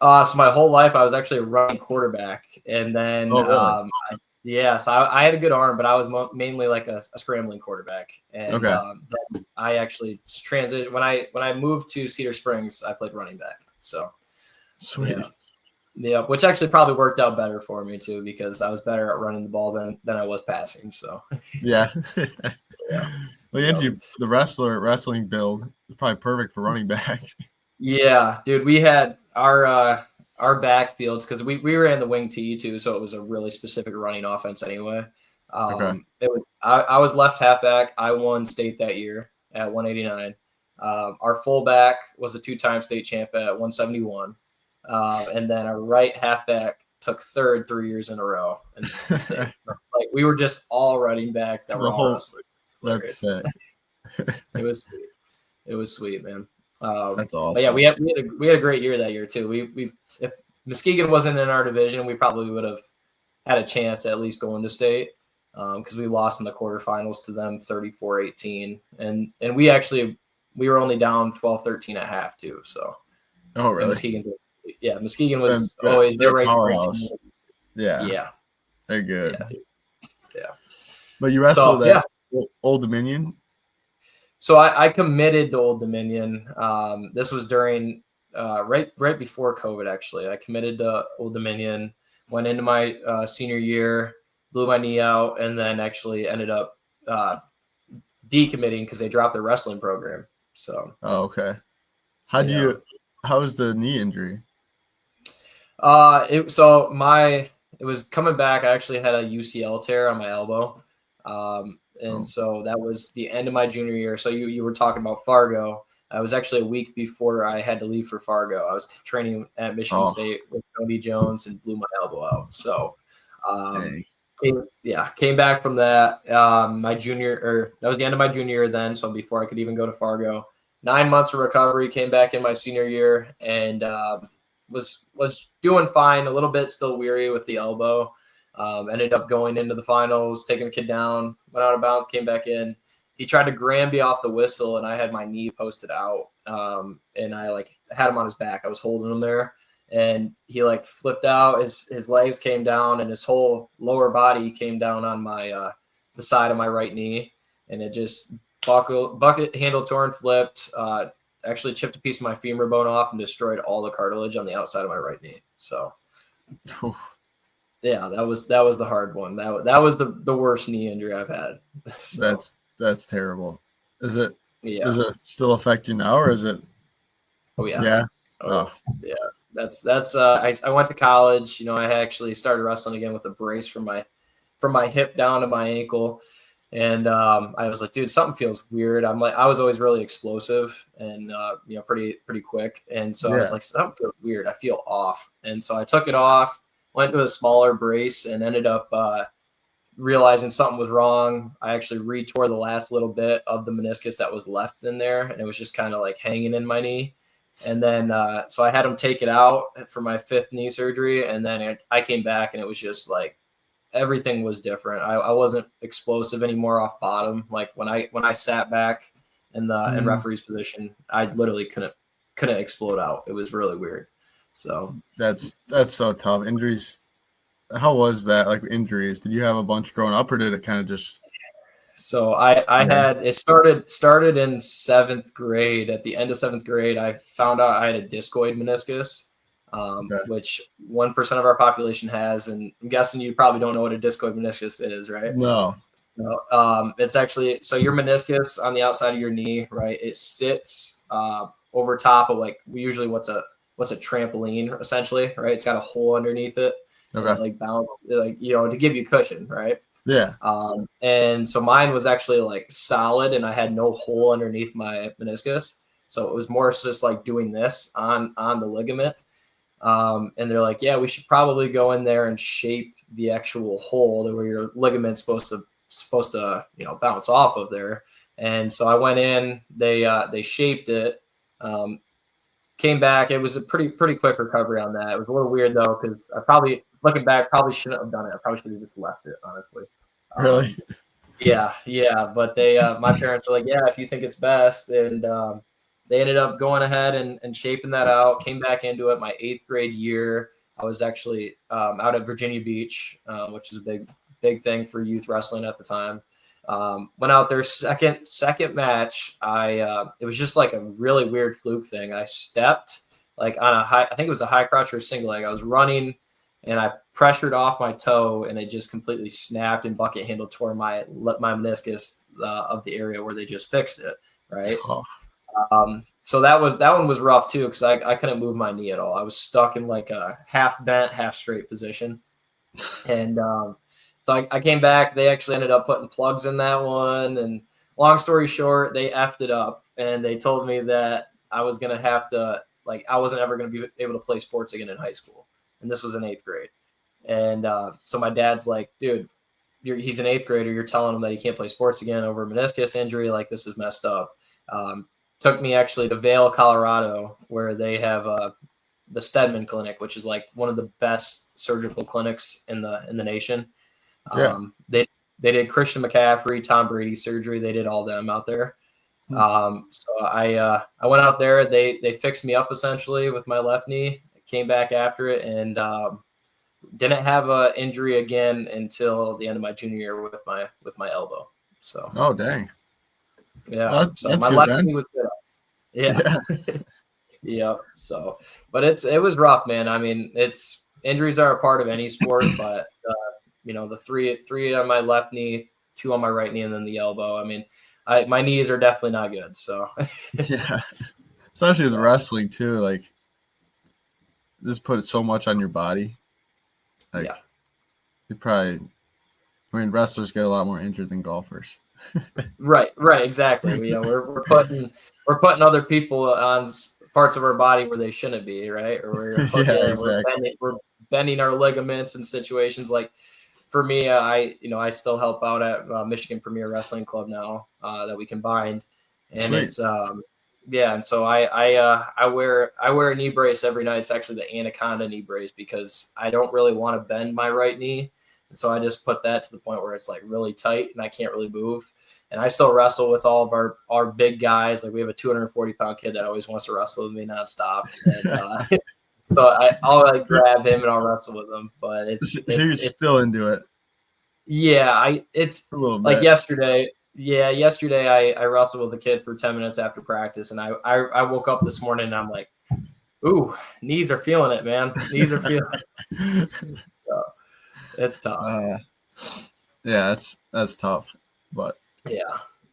So my whole life I was actually a running quarterback, and then so I had a good arm, but I was mainly like a scrambling quarterback. And then I actually transitioned when I moved to Cedar Springs. I played running back. So sweet. Yeah, which actually probably worked out better for me too, because I was better at running the ball than I was passing. So yeah. Well, Andrew, the wrestling build is probably perfect for running back. Yeah, dude, we had our backfields because we ran the wing T too, so it was a really specific running offense anyway. It was I was left halfback. I won state that year at 189. Our fullback was a 2-time state champ at 171. And then our right halfback took third 3 years in a row in the state. So it's like we were just all running backs that were all wrestlers. That's sick. It was sweet. It was sweet, man. That's awesome. But yeah, we had a great year that year too. We if Muskegon wasn't in our division, we probably would have had a chance at least going to state, because we lost in the quarterfinals to them 34-18. And we were only down 12-13 at half too. So really? Muskegon was always their powerhouse. Yeah. Yeah. They're good. Yeah. But you wrestled at Old Dominion? So I committed to Old Dominion. This was during right before COVID, actually. I committed to Old Dominion, went into my senior year, blew my knee out, and then actually ended up decommitting because they dropped their wrestling program. So. Oh, okay. How was the knee injury? It was coming back. I actually had a UCL tear on my elbow. So that was the end of my junior year. So you were talking about Fargo. I was actually a week before I had to leave for Fargo. I was training at Michigan State with Tony Jones and blew my elbow out. So, came back from that. That was the end of my junior year then. So before I could even go to Fargo, 9 months of recovery, came back in my senior year and was doing fine. A little bit still weary with the elbow. Ended up going into the finals, taking the kid down, went out of bounds, came back in. He tried to Granby off the whistle, and I had my knee posted out. And I had him on his back. I was holding him there, and he flipped out. His legs came down, and his whole lower body came down on my the side of my right knee, and it just bucket handle torn, flipped. Actually chipped a piece of my femur bone off and destroyed all the cartilage on the outside of my right knee. So. Yeah, that was the hard one. That was the worst knee injury I've had. So, that's terrible. Is it? Yeah. Does it still affect you now, or is it? Oh yeah. Yeah. Yeah. That's. I went to college. I actually started wrestling again with a brace from my hip down to my ankle, and I was like, dude, something feels weird. I was always really explosive and pretty quick, and so I was like, something feels weird. I feel off, and so I took it off. Went to a smaller brace and ended up realizing something was wrong. I actually retore the last little bit of the meniscus that was left in there, and it was just kind of hanging in my knee. And then so I had him take it out for my 5th knee surgery, and then I came back, and it was just everything was different. I wasn't explosive anymore off bottom. When I sat back in the in referee's position, I literally couldn't explode out. It was really weird. So that's so tough. Injuries. How was that? Injuries? Did you have a bunch growing up, or did it kind of just? So I had it started in 7th grade. At the end of 7th grade, I found out I had a discoid meniscus, which 1% of our population has, and I'm guessing you probably don't know what a discoid meniscus is, right? No. So, it's actually your meniscus on the outside of your knee, right? It sits over top of usually what's a trampoline, essentially, right? It's got a hole underneath it, okay, and bounce, to give you cushion, right? Yeah. And so mine was actually solid, and I had no hole underneath my meniscus, so it was more just doing this on the ligament. And they're like, yeah, we should probably go in there and shape the actual hole where your ligament's supposed to bounce off of there. And so I went in, they shaped it. Came back. It was a pretty quick recovery on that. It was a little weird though, because I looking back, shouldn't have done it. I probably should have just left it, honestly. Really? Yeah. But they, my parents were like, yeah, if you think it's best, and they ended up going ahead and shaping that out. Came back into it my 8th grade year. I was actually out at Virginia Beach, which is a big thing for youth wrestling at the time. Went out there second match. It was just a really weird fluke thing. I stepped on I think it was a high crotch or a single leg. I was running and I pressured off my toe, and it just completely snapped and bucket handle tore my meniscus of the area where they just fixed it. Right. So that one was rough too, because I couldn't move my knee at all. I was stuck in a half bent, half straight position, and so I came back. They actually ended up putting plugs in that one. And long story short, they effed it up. and they told me that I was going to have to, like, I wasn't ever going to be able to play sports again in high school. And this was in 8th grade. And so my dad's like, dude, he's an 8th grader. You're telling him that he can't play sports again over a meniscus injury. Like, this is messed up. Took me actually to Vail, Colorado, where they have the Stedman Clinic, which is like one of the best surgical clinics in the nation. Yeah. They did Christian McCaffrey, Tom Brady surgery. They did all them out there. So I went out there. They fixed me up essentially with my left knee. Came back after it and didn't have an injury again until the end of my junior year with my elbow. So Oh, dang. yeah. Well, So that's my good left then. knee was good. Yeah. Yeah. So, but it was rough, man. I mean, injuries are a part of any sport, but the three on my left knee, 2 on my right knee, and then the elbow. I mean, my knees are definitely not good. So Yeah. Especially with wrestling too, like just put so much on your body. Like yeah. you probably, I mean, wrestlers get a lot more injured than golfers. Right, exactly. We're putting other people on parts of our body where they shouldn't be, right? Or we're hooking, Yeah, and exactly. we're bending our ligaments in situations like. For me, I still help out at Michigan Premier Wrestling Club now that we combined, and Sweet. it's and so I wear a knee brace every night. It's actually the Anaconda knee brace because I don't really want to bend my right knee, and so I just put that to the point where it's like really tight and I can't really move. And I still wrestle with all of our big guys. Like we have a 240-pound kid that always wants to wrestle with me nonstop, and so I'll like grab him and I'll wrestle with him. But So you're it's still into it yeah, it's a little like bit. yesterday. Yeah, yesterday I wrestled with a kid for 10 minutes after practice, and I woke up this morning and I'm like, ooh, knees are feeling it, man. Knees are feeling it. So, it's tough. Yeah, that's tough, but Yeah,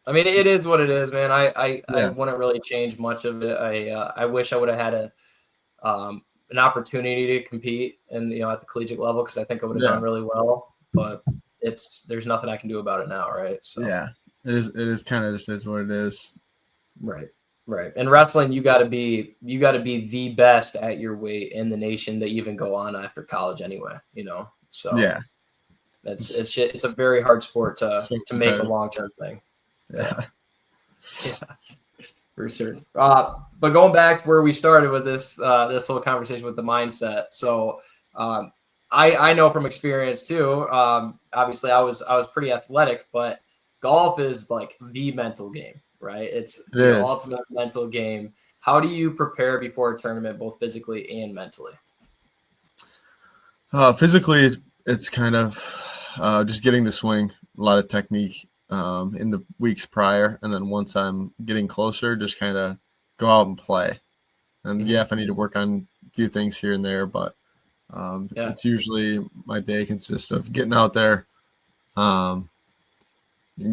I mean it is what it is, man. I yeah, wouldn't really change much of it. I wish I would have had an opportunity to compete and at the collegiate level because I think I would have yeah, done really well, but there's nothing I can do about it now, right? So. yeah. It is kind of just is what it is. Right. Right. And wrestling, you got to be the best at your weight in the nation to even go on after college anyway, So Yeah, it's a very hard sport so to make a competitive. long-term thing. Yeah. Yeah, Yeah. For sure. But going back to where we started with this whole conversation with the mindset. So I know from experience too. Obviously, I was pretty athletic, but golf is like the mental game, right? It's it the is. ultimate mental game. How do you prepare before a tournament, both physically and mentally? Physically, it's kind of just getting the swing, a lot of technique in the weeks prior, and then once I'm getting closer, just kind of go out and play. And yeah, if I need to work on a few things here and there, but Yeah. it's usually my day consists of getting out there, um,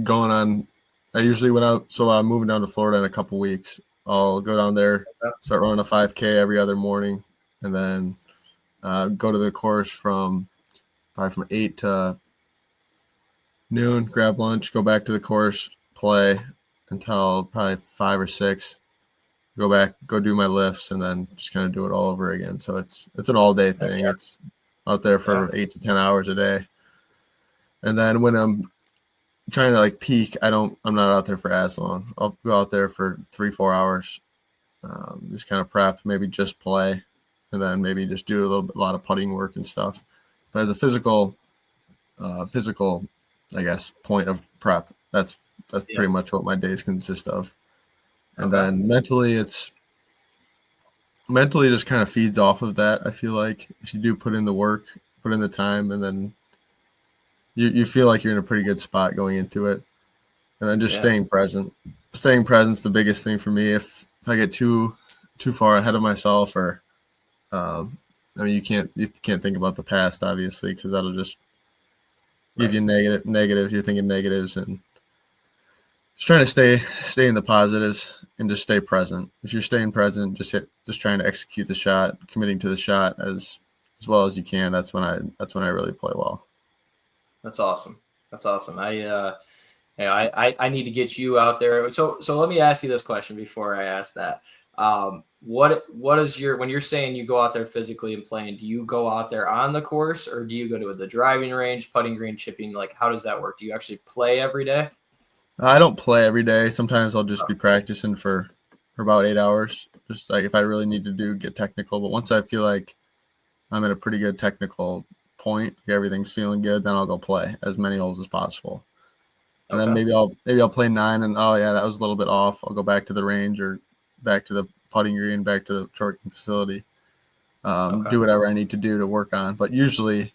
going on. I usually went out, so I'm moving down to Florida in a couple weeks. I'll go down there, start running a 5K every other morning, and then go to the course probably from 8 to noon, grab lunch, go back to the course, play until probably 5 or 6, go back, go do my lifts, and then just kind of do it all over again. So it's an all day thing. It's out there for 8 to 10 hours a day. And then when I'm trying to like peak, I'm not out there for as long. I'll go out there for 3-4 hours, just kind of prep, maybe just play, and then maybe just do a lot of putting work and stuff. But as a physical, I guess, point of prep, that's pretty much what my days consist of. And then mentally just kind of feeds off of that. I feel like if you do put in the work, put in the time, and then you feel like you're in a pretty good spot going into it. And then just staying present. Staying present's the biggest thing for me. If I get too far ahead of myself, or I mean, you can't think about the past, obviously, because that'll just give you negatives. You're thinking negatives, and just trying to stay in the positives and just stay present. If you're staying present, just trying to execute the shot, committing to the shot as well as you can. That's when I really play well. That's awesome. That's awesome. Yeah, I need to get you out there. So let me ask you this question before I ask that. What is your when you're saying you go out there physically and playing? Do you go out there on the course, or do you go to the driving range, putting green, chipping? Like, how does that work? Do you actually play every day? I don't play every day. Sometimes I'll just be practicing for about 8 hours, just like if I really need to get technical. But once I feel like I'm at a pretty good technical point, like everything's feeling good, then I'll go play as many holes as possible. And then Okay. maybe I'll play 9, and oh yeah, that was a little bit off. I'll go back to the range or back to the putting green, back to the short facility. Okay. Do whatever I need to do to work on. But usually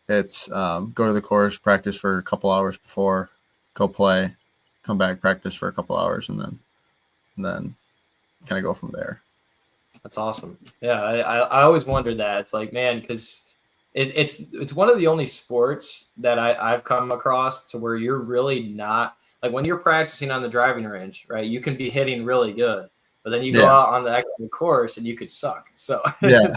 it's go to the course, practice for a couple hours before, go play, come back, practice for a couple hours, and then kind of go from there. That's awesome. Yeah, I always wondered that. It's like, man, because it's one of the only sports that I've come across to where you're really not like when you're practicing on the driving range, right? You can be hitting really good, but then you go Yeah, out on the actual course and you could suck. So yeah,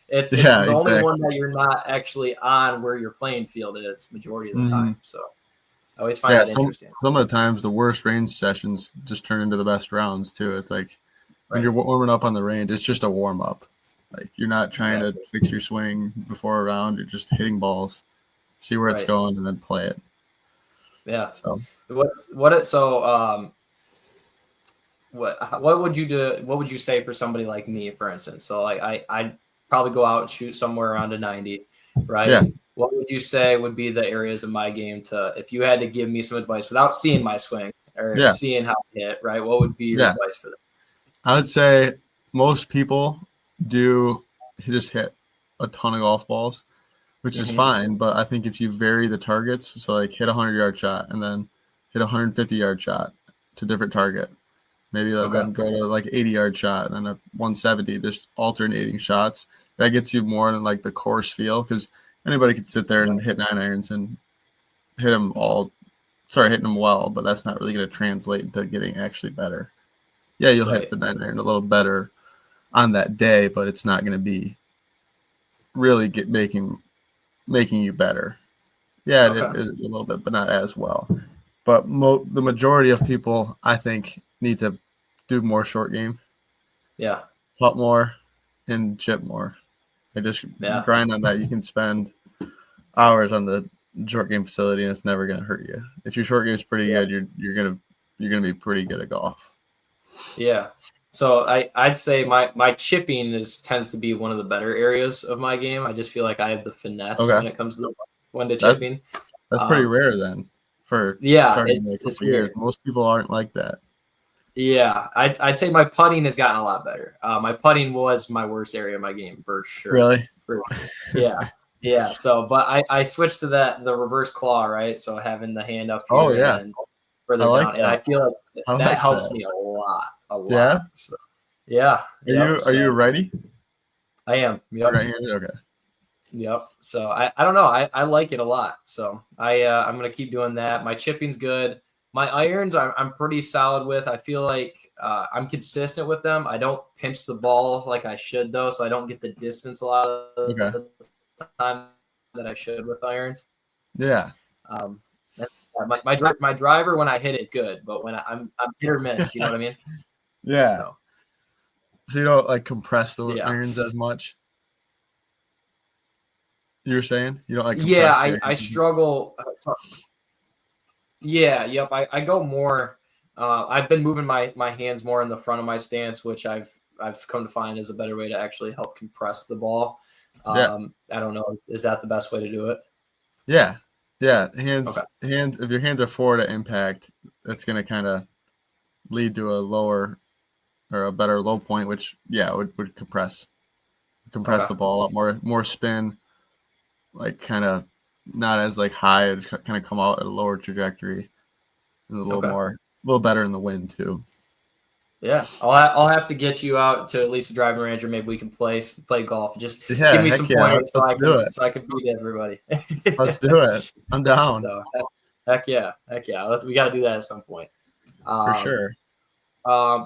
it's yeah, the only exactly. one that you're not actually on where your playing field is majority of the Mm-hmm. time. So I always find Yeah, that some interesting. some of the times the worst range sessions just turn into the best rounds too. It's like when Right. you're warming up on the range, it's just a warm up. Like you're not trying to Exactly. fix your swing before a round. You're just hitting balls, see where it's Right. going, and then play it. Yeah. So What it so what would you do? What would you say for somebody like me, for instance? So like I'd probably go out and shoot somewhere around a 90, yeah, right? What would you say would be the areas of my game to if you had to give me some advice without seeing my swing or yeah, seeing how I hit, right? What would be your yeah. advice for that? I would say most people do just hit a ton of golf balls, which is Mm-hmm. fine. But I think if you vary the targets, so like hit a 100-yard shot and then hit a 150-yard shot to different target, maybe Okay. then go to like 80-yard shot and then a 170, just alternating shots. That gets you more in like the course feel because anybody could sit there Yeah. and hit 9 irons and hit them all. Sorry, hitting them well, but that's not really going to translate into getting actually better. Yeah, you'll hit Right. the 9 iron a little better on that day, but it's not going to be really making you better. Yeah, it Okay. is a little bit, but not as well. But the majority of people, I think, need to do more short game, Yeah. putt more, and chip more. I just Yeah. grind on that. You can spend hours on the short game facility, and it's never going to hurt you. If your short game is pretty Yeah. good, you're gonna be pretty good at golf. Yeah. So I'd say my chipping tends to be one of the better areas of my game. I just feel like I have the finesse when Okay, it comes to when to that's chipping. that's pretty Um, rare then for yeah, starting in a it's couple years. weird. Most people aren't like that. Yeah, I'd say my putting has gotten a lot better. My putting was my worst area of my game for sure. Really? For yeah, yeah. So, but I switched to the reverse claw, right? So having the hand up Oh here and yeah, then I further like down, and I that. feel like I that like helps that. me a Yeah. lot. So, yeah, Are yep. you So ready? I am, yep. Right-handed. Okay. Yep. So I don't know. I like it a lot. So I'm gonna keep doing that. My chipping's good. My irons I'm pretty solid with. I feel like I'm consistent with them. I don't pinch the ball like I should though, so I don't get the distance a lot of Okay. the time that I should with irons. Yeah. Um, my driver when I hit it good, but when I'm hit or miss, you know what I mean? Yeah. So So you don't like compress the yeah. irons as much. You were saying you don't like Yeah, compress the I irons. struggle. Yeah, yep. I go more. I've been moving my hands more in the front of my stance, which I've come to find is a better way to actually help compress the ball. Yeah. I don't know. Is that the best way to do it? Yeah. Yeah. Okay. Hands. If your hands are forward at impact, that's going to kind of lead to a lower or a better low point, which would compress Okay. the ball up more spin, like kind of not as like high. It kind of come out at a lower trajectory and Okay. a little better in the wind too. Yeah, I'll have to get you out to at least a driving range, or maybe we can play golf. Just give Yeah, me heck some yeah. pointers Let's do it. so I can beat everybody. Let's do it. I'm down So heck yeah, we got to do that at some point. for Um, sure.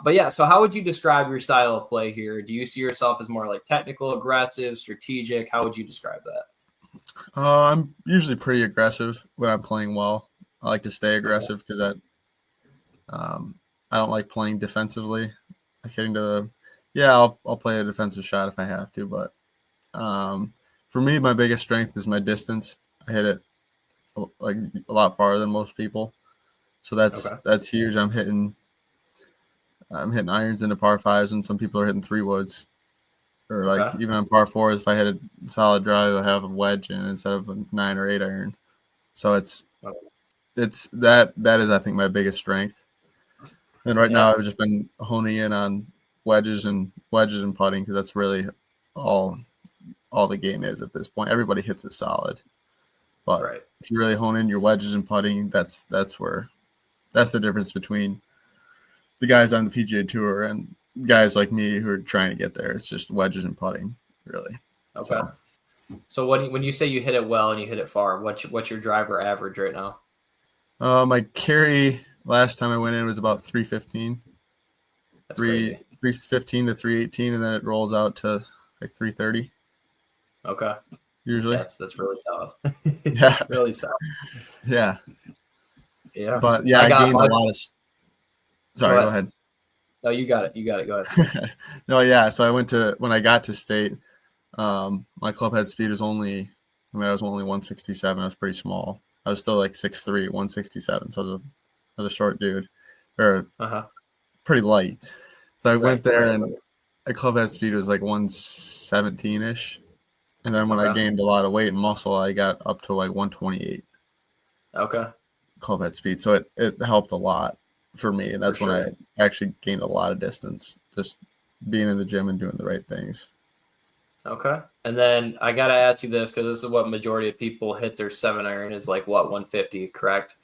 But yeah, so how would you describe your style of play here? Do you see yourself as more like technical, aggressive, strategic? How would you describe that? I'm usually pretty aggressive when I'm playing well. I like to stay aggressive because I don't like playing defensively. Like hitting to the I'll play a defensive shot if I have to, but for me, my biggest strength is my distance. I hit it like a lot farther than most people, so that's huge. I'm hitting irons into par fives, and some people are hitting 3-woods, or like even on par fours. If I hit a solid drive, I have a wedge in instead of a 9 or 8 iron. So it's that is, I think, my biggest strength. And right now I've just been honing in on wedges and putting, because that's really all the game is at this point. Everybody hits it solid, but if you really hone in your wedges and putting, that's the difference between the guys on the PGA Tour and guys like me who are trying to get there. It's just wedges and putting, really. Okay. So when you say you hit it well and you hit it far, what's your driver average right now? My carry last time I went in was about 315. That's crazy. 315 to 318, and then it rolls out to like 330. Okay. Usually. That's really solid. Yeah. Really solid. Yeah. Yeah. But yeah, I gained a lot of. Sorry, go ahead. No, you got it. Go ahead. No, yeah. So when I got to state, my club head speed was only, I was only 167. I was pretty small. I was still like 6'3", 167. So I was a short dude, or pretty light. So I went there and my club head speed was like 117-ish. And then when I gained a lot of weight and muscle, I got up to like 128. Okay. Club head speed. So it helped a lot for me. And that's when I actually gained a lot of distance, just being in the gym and doing the right things. Okay. And then I got to ask you this, because this is what majority of people hit their 7-iron is like, 150, correct?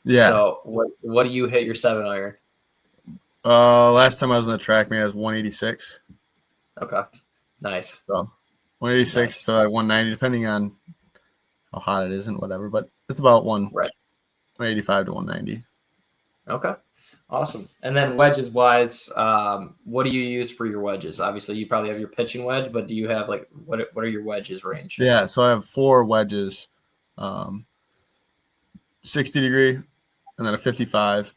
Yeah. So what do you hit your 7-iron? Last time I was on the track, I was 186. Okay. Nice. So 186 to like 190, depending on how hot it is and whatever, but it's about 185 to 190. Okay. Awesome. And then wedges wise, what do you use for your wedges? Obviously, you probably have your pitching wedge, but do you have like what are your wedges range? Yeah, so I have 4 wedges, 60 degree, and then a 55,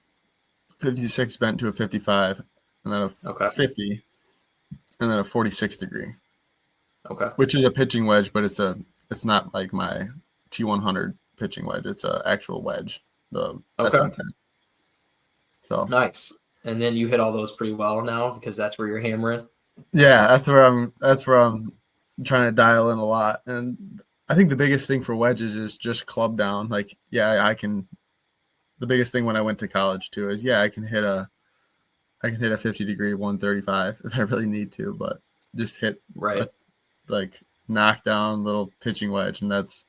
56 bent to a 55, and then a 50, and then a 46 degree. Okay. Which is a pitching wedge, but it's not like my T100 pitching wedge. It's an actual wedge, the SM10. So nice. And then you hit all those pretty well now, because that's where you're hammering. Yeah, that's where I'm trying to dial in a lot. And I think the biggest thing for wedges is just club down. Like, I can. The biggest thing when I went to college too is I can hit a 50 degree 135 if I really need to, but just hit like knock down little pitching wedge, and that's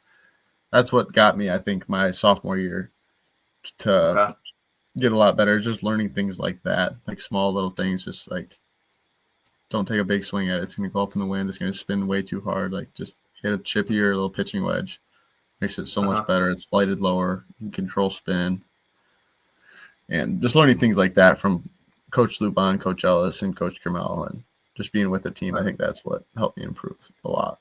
what got me, I think, my sophomore year to get a lot better. Just learning things like that, like small little things, just like don't take a big swing at it. It's going to go up in the wind. It's going to spin way too hard. Like, just hit a chippier little pitching wedge. Makes it so much better. It's flighted lower. You can control spin. And just learning things like that from Coach Lubon, Coach Ellis, and Coach Kermel, and just being with the team, I think that's what helped me improve a lot.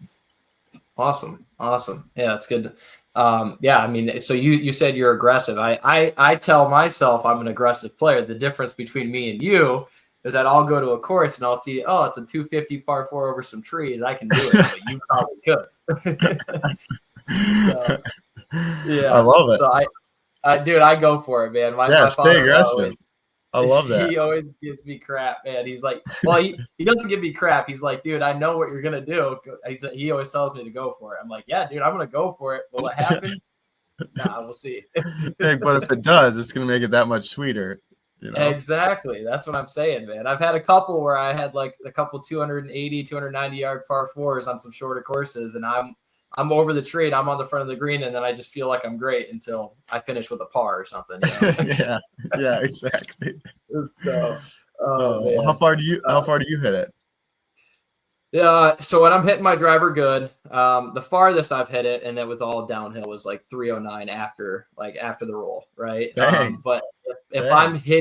Awesome. Yeah, it's good. I mean, so you said you're aggressive. I tell myself I'm an aggressive player. The difference between me and you is that I'll go to a course and I'll see, it's a 250 par 4 over some trees. I can do it, but you probably could. So, yeah, I love it. So I go for it, man. My stay aggressive. I love that. He always gives me crap, man. He's like, well, he doesn't give me crap. He's like, dude, I know what you're gonna do. He always tells me to go for it. I'm like, yeah, dude, I'm gonna go for it. Will it happen? Nah, we'll see. Hey, but if it does, it's gonna make it that much sweeter. You know? Exactly. That's what I'm saying, man. I've had a couple where I had like a couple 280, 290 yard par 4s on some shorter courses, and I'm over the tree and I'm on the front of the green, and then I just feel like I'm great until I finish with a par or something. You know? yeah, exactly. So, how far do you hit it? Yeah, so when I'm hitting my driver good, the farthest I've hit it, and it was all downhill, was like 309 after the roll, right? But if I'm hitting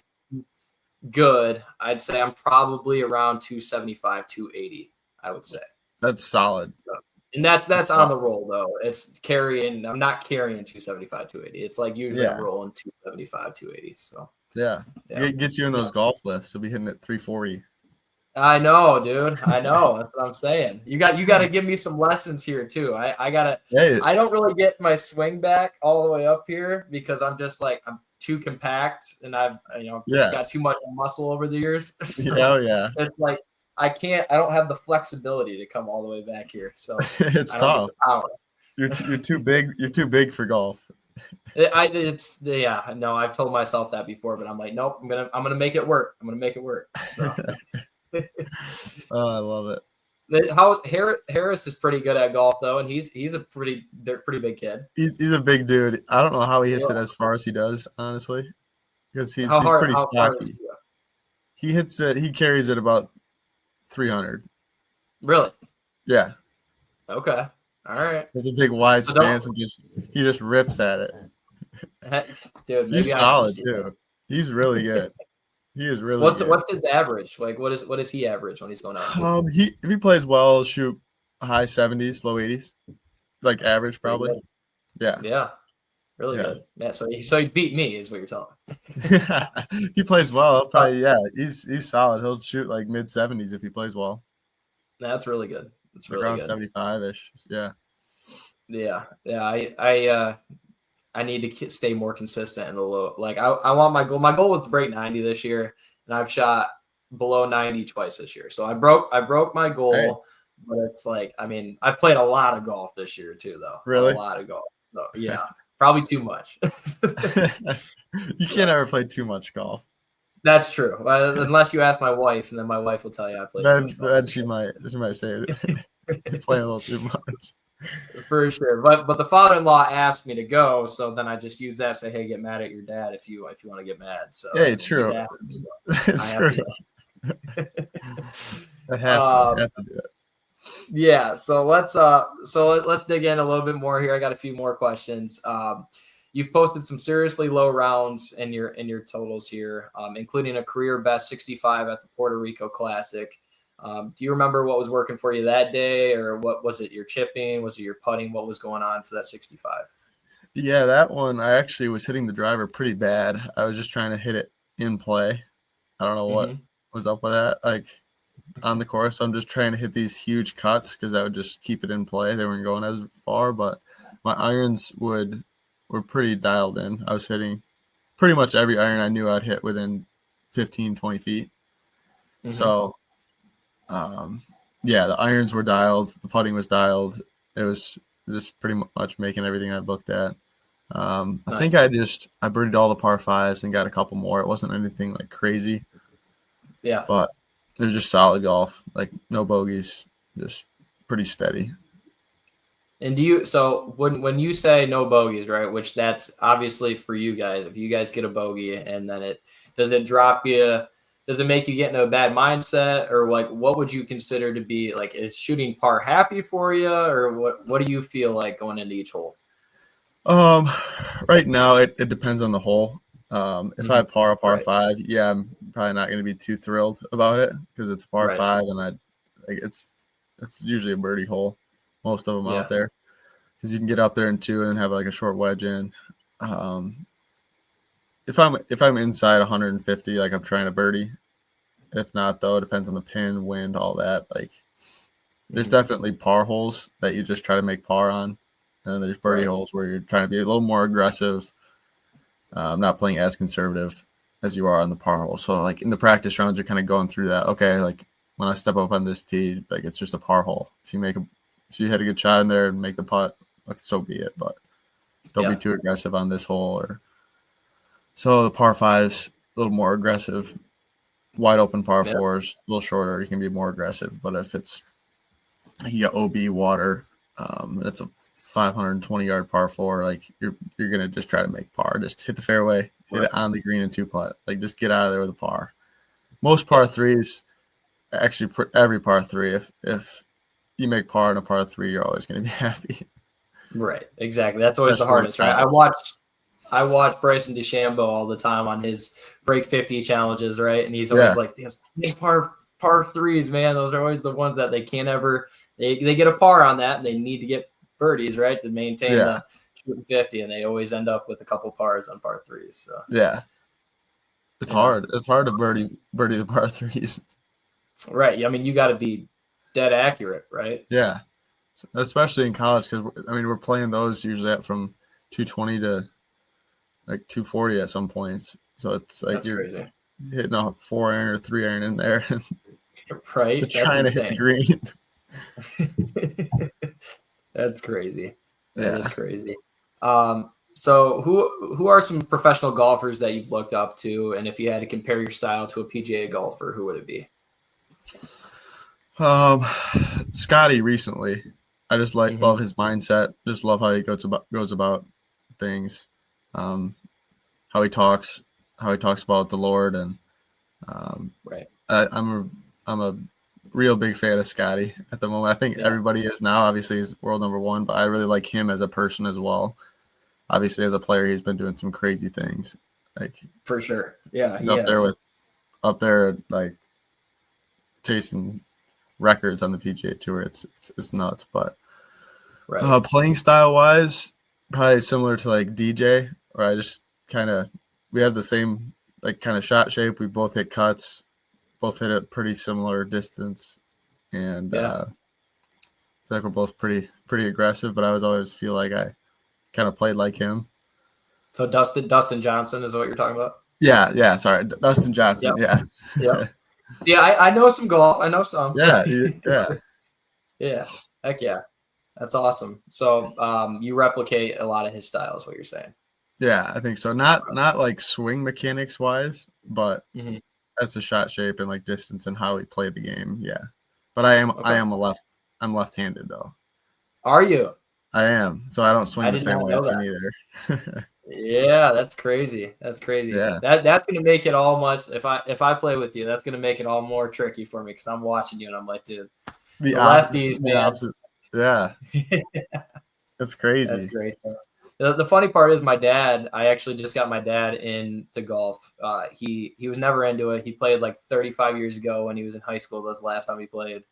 good, I'd say I'm probably around 275, 280. I would say that's solid. So, And that's on the roll though. It's carrying. I'm not carrying 275, 280. It's like usually I'm rolling 275, 280. So yeah. It gets you in those golf lists. You'll be hitting at 340. I know, dude. I know. That's what I'm saying. You got to give me some lessons here too. I gotta. Hey. I don't really get my swing back all the way up here because I'm just like I'm too compact and I've got too much muscle over the years. So it's like I don't have the flexibility to come all the way back here. So it's tough. You're too big. You're too big for golf. I've told myself that before, but I'm like, nope. I'm gonna make it work. I'm gonna make it work. So. Oh, I love it. Harris is pretty good at golf though, and he's a pretty big kid. He's a big dude. I don't know how he hits it as far as he does, honestly, because he's pretty stocky. He hits it. He carries it about 300. Really? Yeah. Okay. All right. It's a big wide stance, and he just rips at it. Dude, he's solid too. He's really good. He is really good. What's his average? Like what is he average when he's going out? If he plays well, he'll shoot high 70s, low 80s. Like average probably. Yeah. Yeah. Really good. Yeah, so he beat me is what you're telling me. He plays well, he'll probably he's solid. He'll shoot like mid 70s if he plays well. That's really good. It's really around good. 75-ish. Yeah. Yeah. I need to stay more consistent in the low. Like I want my goal. My goal was to break 90 this year, and I've shot below 90 twice this year. So I broke my goal, but it's like I played a lot of golf this year too, though. Really, a lot of golf. So yeah, probably too much. You can't ever play too much golf. That's true, unless you ask my wife, and then my wife will tell you I played. Then she might say you're playing a little too much. For sure, but the father-in-law asked me to go, so then I just use that. Say, hey, get mad at your dad if you want to get mad. So hey, true. I have to do it. Yeah, so let's dig in a little bit more here. I got a few more questions. You've posted some seriously low rounds in your totals here, including a career best 65 at the Puerto Rico Classic. Do you remember what was working for you that day, or what was it? Your chipping? Was it your putting? What was going on for that 65? Yeah, that one I actually was hitting the driver pretty bad. I was just trying to hit it in play. I don't know what was up with that. Like on the course, I'm just trying to hit these huge cuts because I would just keep it in play. They weren't going as far, but my irons were pretty dialed in. I was hitting pretty much every iron I knew I'd hit within 15, 20 feet. So the irons were dialed, the putting was dialed. It was just pretty much making everything I looked at. I think I birdied all the par fives and got a couple more. It wasn't anything like crazy. Yeah. But it was just solid golf, like no bogeys, just pretty steady. And when you say no bogeys, right, which that's obviously for you guys, if you guys get a bogey and then does it drop you? Does it make you get into a bad mindset, or like what would you consider to be like, is shooting par happy for you, or what do you feel like going into each hole? Right now it depends on the hole. If I par a par five, I'm probably not going to be too thrilled about it because it's a par five, and it's usually a birdie hole, most of them out there, because you can get up there in two and have like a short wedge in. If I'm inside 150, like I'm trying to birdie. If not, though, it depends on the pin, wind, all that. Like, there's definitely par holes that you just try to make par on, and then there's birdie holes where you're trying to be a little more aggressive, not playing as conservative as you are on the par hole. So, like in the practice rounds, you're kind of going through that. Okay, like when I step up on this tee, like it's just a par hole. If you hit a good shot in there and make the putt, like, so be it. But don't be too aggressive on this hole. So the par fives, a little more aggressive. Wide open par fours, a little shorter, you can be more aggressive. But if it's you got OB water, it's a 520-yard par four, like you're gonna just try to make par. Just hit the fairway, hit it on the green and two putt. Like just get out of there with a par. Most par threes, actually every par three, if you make par in a par three, you're always gonna be happy. Right, exactly. That's always the hardest, right? I watch Bryson DeChambeau all the time on his break 50 challenges, right? And he's always like, make par par threes, man. Those are always the ones that they can't ever. They get a par on that, and they need to get birdies, right, to maintain the shooting 50, and they always end up with a couple pars on par threes. So yeah, it's hard. It's hard to birdie the par threes. Right. I mean, you got to be dead accurate, right? Yeah, especially in college, because I mean we're playing those usually at from 220 to like 240 at some points. So it's like That's you're crazy. hitting a 4-iron or 3-iron in there, right? trying to hit the green. That's crazy. That Yeah. is crazy. So who are some professional golfers that you've looked up to, and if you had to compare your style to a PGA golfer, who would it be? Scotty recently. I just love his mindset. Just love how he goes about things. How he talks about the Lord, and right. I'm a real big fan of Scotty at the moment. I think everybody is now. Obviously, he's world number one, but I really like him as a person as well. Obviously, as a player, he's been doing some crazy things. Like for sure, yeah, he's up there like chasing records on the PGA Tour. It's nuts, but playing style wise, probably similar to like DJ, or I just we have the same like kind of shot shape. We both hit cuts, both hit a pretty similar distance, and I feel like we're both pretty aggressive. But I always feel like I kind of played like him. So Dustin Johnson is what you're talking about? Yeah. Sorry, Dustin Johnson. Yep. Yeah. Yeah, I know some golf. I know some. Yeah. Yeah. Heck yeah. That's awesome. So you replicate a lot of his style is what you're saying. Yeah, I think so. Not like swing mechanics wise, but as the shot shape and like distance and how he played the game. Yeah. But I'm left-handed though. Are you? I am. So I don't swing the same way as him either. Yeah, that's crazy. That's crazy. Yeah. That's gonna make it all much. If I play with you, that's gonna make it all more tricky for me because I'm watching you and I'm like, dude, the lefties, man. Yeah. That's crazy. That's great. The funny part is my dad. I actually just got my dad into golf. He was never into it. He played like 35 years ago when he was in high school. That's the last time he played.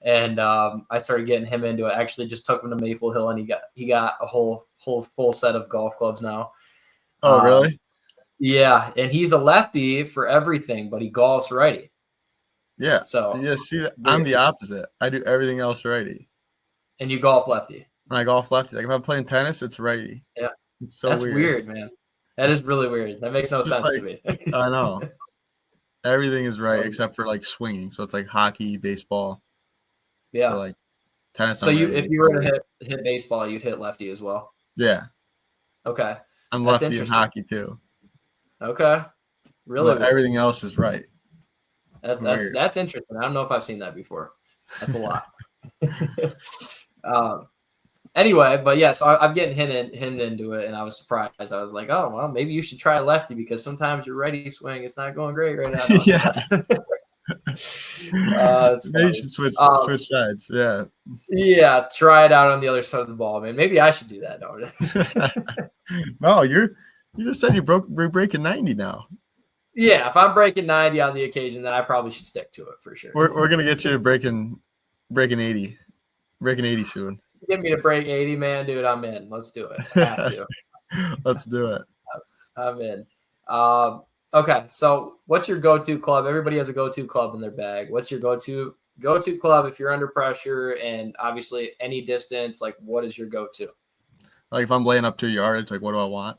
And I started getting him into it. I actually just took him to Maple Hill, and he got a whole full set of golf clubs now. Oh, really? Yeah, and he's a lefty for everything, but he golfs righty. Yeah. So yeah, see that I'm the opposite. I do everything else righty. And you golf lefty. When I golf lefty, like if I'm playing tennis, it's righty. Yeah, it's so that's weird, man. That is really weird. That makes no sense to me. I know. Everything is right except for like swinging. So it's like hockey, baseball. Yeah. But like tennis. So if you were to hit baseball, you'd hit lefty as well. Yeah. Okay. I'm lefty in hockey too. Okay. Really? But everything else is right. That's interesting. I don't know if I've seen that before. That's a lot. Anyway, but yeah, so I'm getting hidden into it, and I was surprised. I was like, oh, well, maybe you should try lefty because sometimes your righty swing it's not going great right now. Yeah. Maybe you should switch sides. Yeah. Yeah, try it out on the other side of the ball, man. Maybe I should do that. No, you just said you're breaking 90 now. Yeah, if I'm breaking 90 on the occasion, then I probably should stick to it for sure. We're gonna get you to breaking 80. Breaking 80 soon. Get me to break 80, man, dude. I'm in. Let's do it. I have to. Let's do it. I'm in. Okay, so what's your go-to club? Everybody has a go-to club in their bag. What's your go-to club if you're under pressure and obviously any distance? Like, what is your go-to? Like if I'm laying up 2 yards, like what do I want?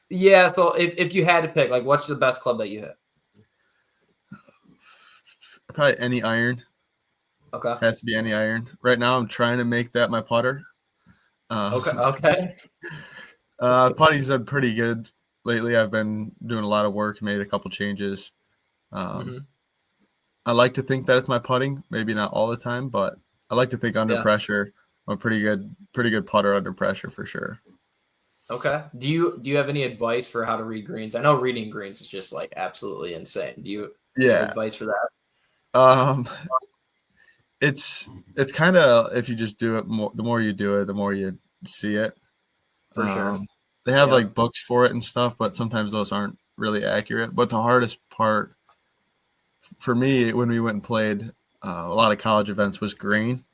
Yeah, so if you had to pick, like, what's the best club that you hit? Probably any iron. Okay. Has to be any iron. Right now, I'm trying to make that my putter. Okay. Putting's been pretty good lately. I've been doing a lot of work, made a couple changes. I like to think that it's my putting. Maybe not all the time, but I like to think under pressure, I'm a pretty good putter under pressure for sure. Okay. Do you have any advice for how to read greens? I know reading greens is just like absolutely insane. Do you have advice for that? It's kind of if you just do it more, the more you do it, the more you see it. For sure. They have like books for it and stuff, but sometimes those aren't really accurate. But the hardest part for me, when we went and played, a lot of college events was grain.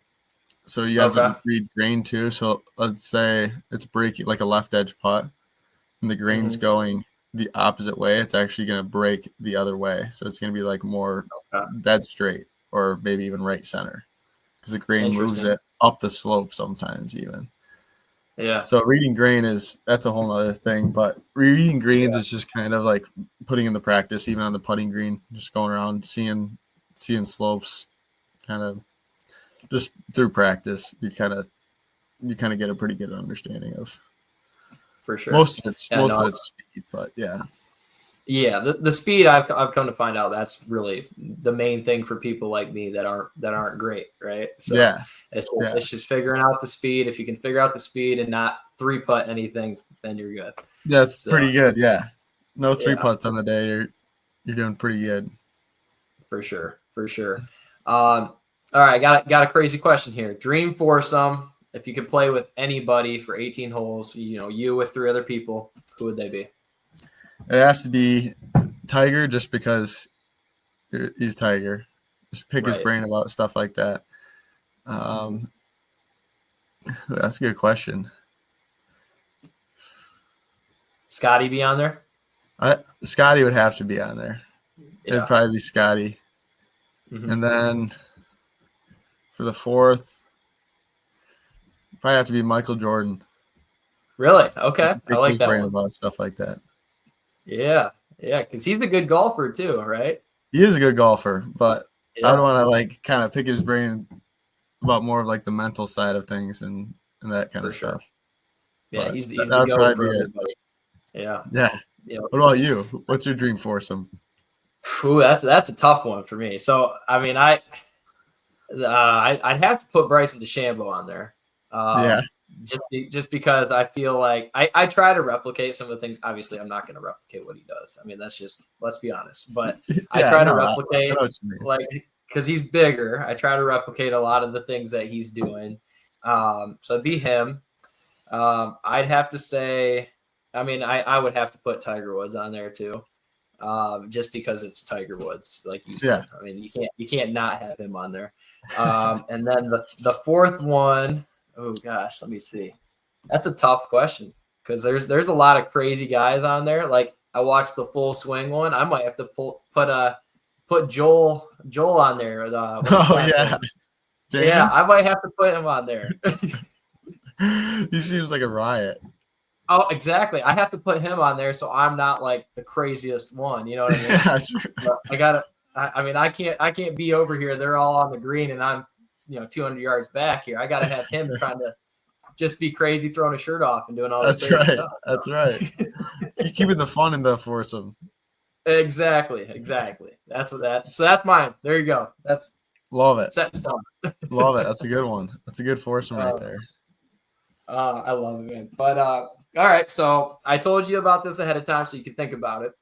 So you have Okay. to read grain too. So let's say it's breaking like a left edge putt, and the grain's Mhm. going the opposite way. It's actually going to break the other way. So it's going to be like more Okay. dead straight or maybe even right center because the grain moves Interesting. it up the slope sometimes even. Yeah. So reading grain that's a whole other thing. But reading greens Yeah. is just kind of like putting in the practice, even on the putting green, just going around seeing slopes, kind of just through practice. You kind of get a pretty good understanding of For sure. most of it's Yeah. No. speed, but yeah, Yeah. The speed I've come to find out that's really the main thing for people like me that aren't great, right? So yeah, it's yeah, it's just figuring out the speed. If you can figure out the speed and not three putt anything, then you're good. yeah. It's So pretty good. Yeah, no three yeah, putts on the day. You're doing pretty good. for sure. For sure. All right, got a crazy question here. Dream foursome. If you could play with anybody for 18 holes, you with three other people, who would they be? It has to be Tiger, just because he's Tiger. Just pick his Right. brain about stuff like that. Mhm. Um, that's a good question. Scotty be on there? Scotty would have to be on there. It'd Yeah. probably be Scotty, Hmm. and then for the fourth, probably have to be Michael Jordan. Really? Okay. I Pick like his that brain one. about stuff like that. Yeah. Yeah. Because he's a good golfer too, right? He is a good golfer, but I'd Yeah, want to like kind of pick his brain about more of like the mental side of things and that kind for of sure. stuff. Yeah. But He's that, he's that the would GOAT probably for be it. everybody. Yeah. Yeah. Yeah. What about you? What's your dream foursome? Ooh, that's a tough one for me. So, I mean, I'd have to put Bryson DeChambeau on there, Yeah. just because I feel like I try to replicate some of the things. Obviously, I'm not going to replicate what he does. I mean, that's just let's be honest. But I Yeah. try to No, I replicate know what you mean. like because he's bigger. I try to replicate a lot of the things that he's doing. So it'd be him. I'd have to say, I mean, I would have to put Tiger Woods on there too, just because it's Tiger Woods, like you Yeah. said. I mean, you can't not have him on there. And then the fourth one, oh gosh, let me see. That's a tough question because there's a lot of crazy guys on there. Like I watched the full swing one. I might have to put Joel on there. What's his Oh last yeah. name? Yeah, Damon? I might have to put him on there. He seems like a riot. Oh, exactly. I have to put him on there so I'm not like the craziest one. You know what I mean? Yeah, But I gotta. I mean, I can't be over here. They're all on the green, and I'm 200 yards back here. I gotta have him trying to just be crazy, throwing his shirt off and doing all this that's crazy right. stuff. That's right. Keep keeping the fun in the foursome. Exactly. That's what that. So that's mine. There you go. That's Love it. set in stone. Love it. That's a good one. That's a good foursome right Uh, there. I love it, man. But all right. So I told you about this ahead of time, so you can think about it.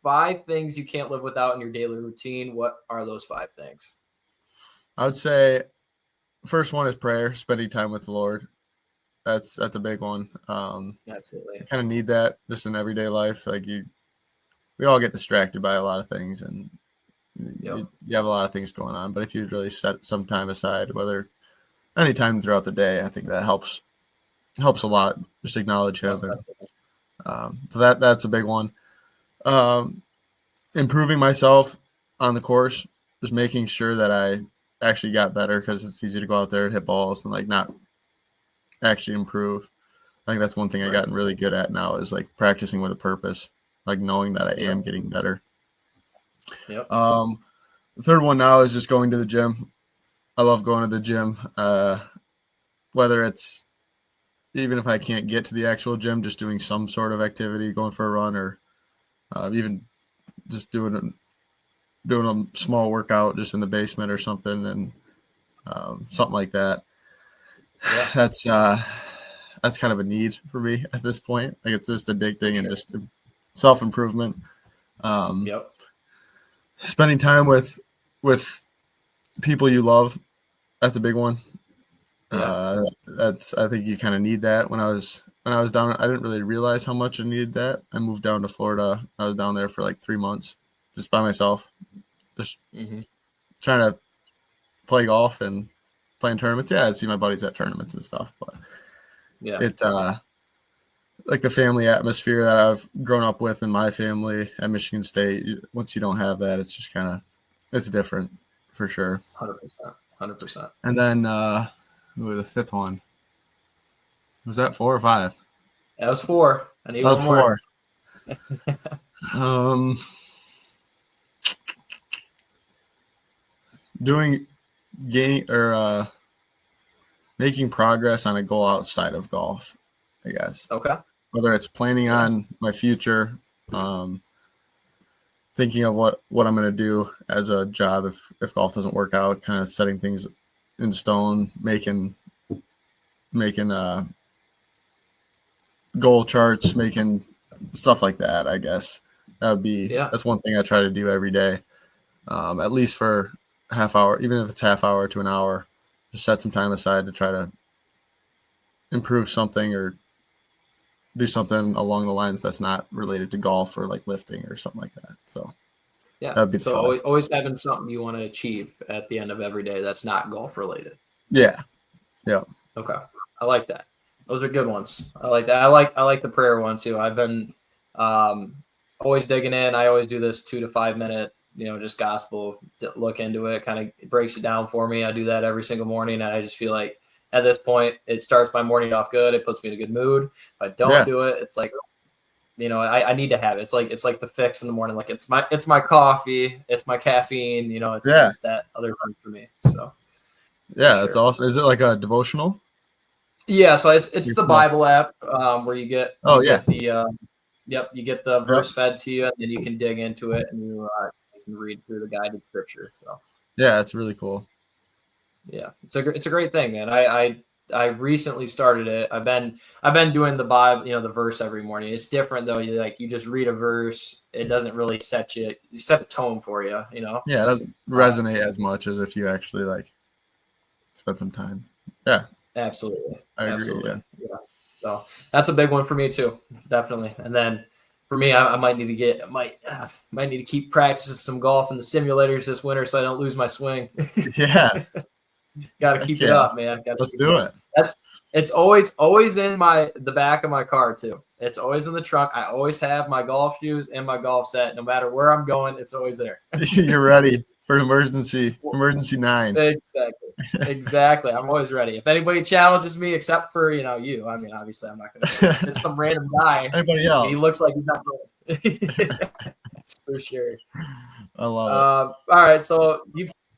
5 things you can't live without in your daily routine. What are those 5 things? I would say first one is prayer, spending time with the Lord. That's a big one. Absolutely. I kind of need that just in everyday life. Like we all get distracted by a lot of things, and Yep. you have a lot of things going on. But if you really set some time aside, whether any time throughout the day, I think that helps a lot. Just acknowledge Most Him, and definitely. so that's a big one. Um, Improving myself on the course, just making sure that I actually got better, because it's easy to go out there and hit balls and like not actually improve. I think that's one thing I Right. gotten really good at now, is like practicing with a purpose, like knowing that I Yep. am getting better. Yep. Um, the third one now is just going to the gym. I love going to the gym. Whether it's, even if I can't get to the actual gym, just doing some sort of activity, going for a run, or even just doing a small workout just in the basement or something, and something like that. Yeah. That's kind of a need for me at this point. Like, it's just For addicting and sure. just self improvement. Um, Yep. Spending time with people you love, that's a big one. Yeah. That's I think you kind of need that. When I was down, I didn't really realize how much I needed that. I moved down to Florida. I was down there for like 3 months, just by myself. just Mm-hmm. trying to play golf and playing tournaments. Yeah, I see my buddies at tournaments and stuff, but Yeah. it like the family atmosphere that I've grown up with in my family at Michigan State. Once you don't have that, it's just kind of it's different for sure. 100%. 100%. And then the fifth one was that 4 or 5? That was 4. I need That was one more. 4. Doing game or making progress on a goal outside of golf, I guess. Okay. Whether it's planning on my future, thinking of what I'm going to do as a job if golf doesn't work out, kind of setting things in stone, making goal charts, making stuff like that. I guess that's one thing I try to do every day, at least for a half hour, even if it's half hour to an hour. Just set some time aside to try to improve something or do something along the lines that's not related to golf or like lifting or something like that. So yeah, that'd be the 5. Always having something you want to achieve at the end of every day that's not golf related. Yeah. Okay, I like that. Those are good ones. I like that. I like the prayer one too. I've been always digging in. I always do this 2 to 5 minute, just gospel look into it. Kind of breaks it down for me. I do that every single morning, and I just feel like at this point it starts my morning off good. It puts me in a good mood. If I don't do it, it's like, I need to have it. It's like the fix in the morning. Like it's my coffee, it's my caffeine. It's that other one for me. So that's awesome. Is it like a devotional? Yeah, so it's the Bible app where you get get the you get the verse fed to you, and then you can dig into it and you can read through the guided scripture. So yeah, it's really cool. Yeah, it's a great thing, man. I recently started it. I've been doing the Bible, the verse every morning. It's different though. You just read a verse. It doesn't really set a tone for you. Yeah, it doesn't resonate as much as if you actually like spend some time. Yeah, absolutely. I agree. Absolutely. Yeah. So that's a big one for me too, definitely. And then for me, I might need to might need to keep practicing some golf in the simulators this winter so I don't lose my swing. Yeah. Got to keep it up, man. Let's do it. It's always in the back of my car too. It's always in the trunk. I always have my golf shoes and my golf set. No matter where I'm going, it's always there. You're ready for emergency 9. Exactly. I'm always ready. If anybody challenges me, except for you. I mean, obviously, I'm not going to. If it's some random guy. Anybody else? He looks like he's not really. For sure. I love it. All right, so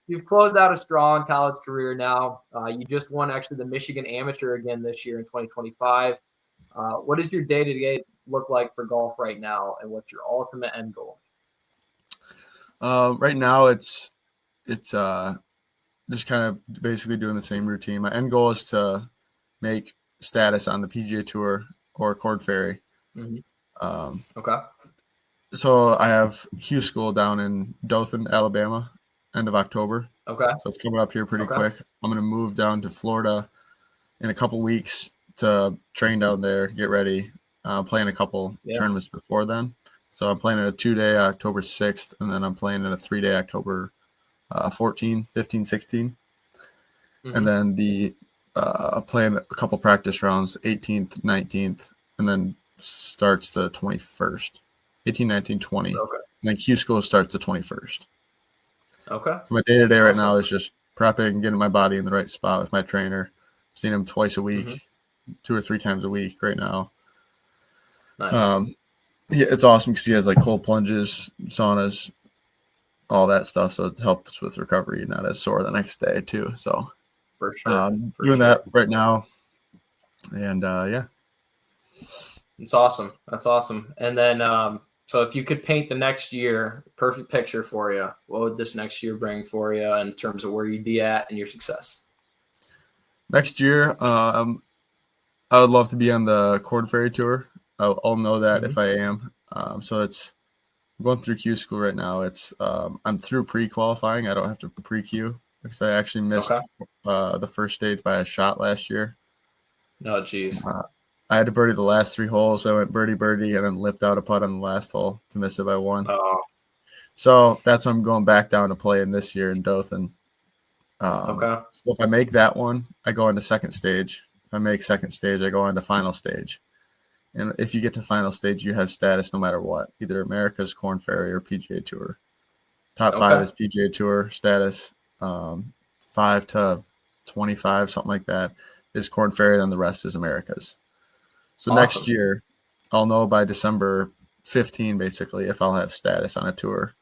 you've closed out a strong college career now. You just won actually the Michigan Amateur again this year in 2025. What does your day-to-day look like for golf right now, and what's your ultimate end goal? Right now, it's just kind of basically doing the same routine. My end goal is to make status on the PGA Tour or Korn Ferry. Mm-hmm. Okay. So I have Q School down in Dothan, Alabama, end of October. Okay. So it's coming up here pretty quick. I'm going to move down to Florida in a couple weeks to train down there, get ready, playing a couple tournaments before then. So I'm playing a 2-day October 6th, and then I'm playing in a 3-day October 14, 15, 16. Mm-hmm. And then playing a couple practice rounds, 18th, 19th, and then starts the 21st. 18, 19, 20. Okay. And then Q School starts the 21st. Okay. So my day-to-day right now is just prepping, getting my body in the right spot with my trainer. Seeing him twice a week, 2 or 3 times a week right now. Nice. It's awesome because he has like cold plunges, saunas, all that stuff. So it helps with recovery, not as sore the next day too. So for sure. Doing that right now. And It's awesome. That's awesome. And then, so if you could paint the next year, perfect picture for you, what would this next year bring for you in terms of where you'd be at and your success? Next year, I would love to be on the Korn Ferry Tour. I'll know that if I am. So I'm going through Q School right now. I'm through pre-qualifying. I don't have to pre-Q because I actually missed the first stage by a shot last year. Oh, geez. I had to birdie the last 3 holes. I went birdie, and then lipped out a putt on the last hole to miss it by 1. Oh. So that's why I'm going back down to play in this year in Dothan. Okay. So if I make that one, I go into second stage. If I make second stage, I go on to final stage. And if you get to final stage, you have status no matter what, either America's, Corn Ferry, or PGA Tour. Top 5 Okay. is PGA Tour status. 5 to 25, something like that, is Corn Ferry. Then the rest is America's. So next Awesome. year, I'll know by December 15, basically, if I'll have status on a tour.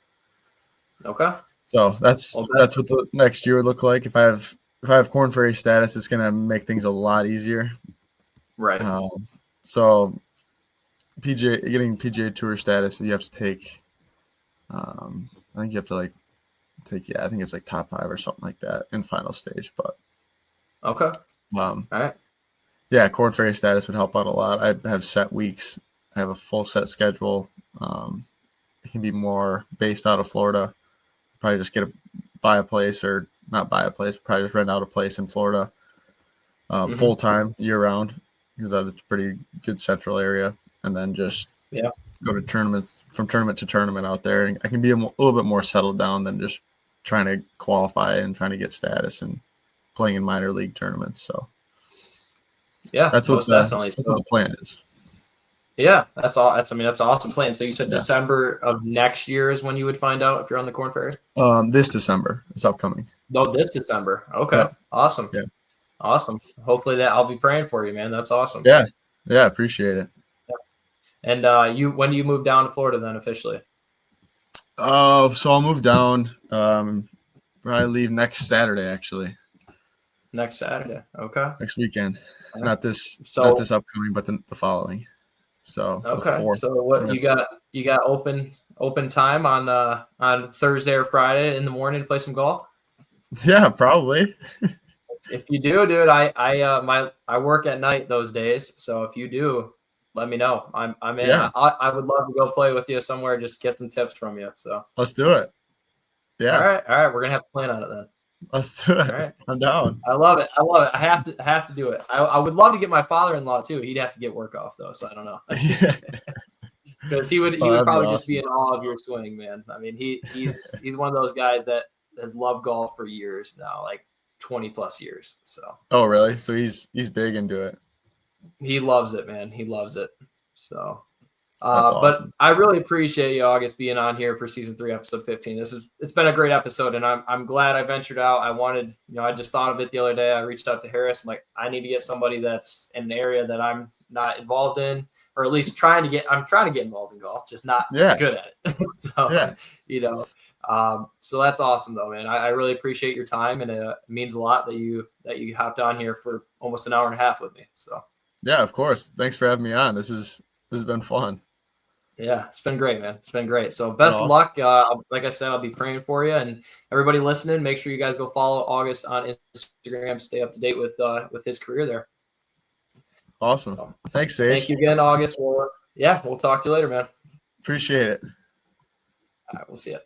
Okay. So that's Well, what the next year would look like. If I have Corn Ferry status, it's gonna make things a lot easier. right. So getting PGA Tour status, you have to take. I think you have to I think it's like top 5 or something like that in final stage. But Okay. All right. Yeah, Corn Ferry status would help out a lot. I have set weeks. I have a full set schedule. It can be more based out of Florida. Probably just buy a place, or not buy a place, probably just rent out a place in Florida full time year round, because that's a pretty good central area, and then just go to tournament to tournament out there. And I can be a little bit more settled down than just trying to qualify and trying to get status and playing in minor league tournaments. So yeah, that's most definitely. That's what the plan is. Yeah, that's all. That's an awesome plan. So you said December of next year is when you would find out if you're on the Corn Ferry? This December. It's upcoming. No, this December. Okay. Yeah. Awesome. Yeah. Awesome. Hopefully I'll be praying for you, man. That's awesome. Yeah. Yeah, appreciate it. Yeah. And when do you move down to Florida then officially? So I'll move down. Probably leave next Saturday, actually. Next Saturday. Okay. Next weekend. Okay. Not this upcoming, but the following. So okay. So what you got open time on Thursday or Friday in the morning to play some golf? Yeah, probably. If you do, dude, I work at night those days. So if you do, let me know. I'm in. Yeah. I would love to go play with you somewhere, just get some tips from you. So let's do it. Yeah. All right. We're gonna have to plan on it then. Let's do it. All right. I'm down. I love it. I have to do it. I would love to get my father-in-law too. He'd have to get work off though, so I don't know. Because he would probably just be in awe of your swing, man. I mean, he's one of those guys that has loved golf for years now, like 20 plus years. So. Oh, really? So he's big into it. He loves it, man. He loves it. So. Awesome. But I really appreciate you, August, being on here for season 3, episode 15. It's been a great episode, and I'm glad I ventured out. I just thought of it the other day. I reached out to Harris. I'm like, I need to get somebody that's in an area that I'm not involved in, or at least I'm trying to get involved in golf, just not good at it. So, so that's awesome though, man. I really appreciate your time, and it means a lot that you hopped on here for almost an hour and a half with me. So yeah, of course. Thanks for having me on. This has been fun. Yeah, it's been great, man. It's been great. So best of luck. Like I said, I'll be praying for you, and everybody listening, make sure you guys go follow August on Instagram. Stay up to date with his career there. Awesome. So, thanks, Sage. Thank you again, August. We'll talk to you later, man. Appreciate it. All right, we'll see you.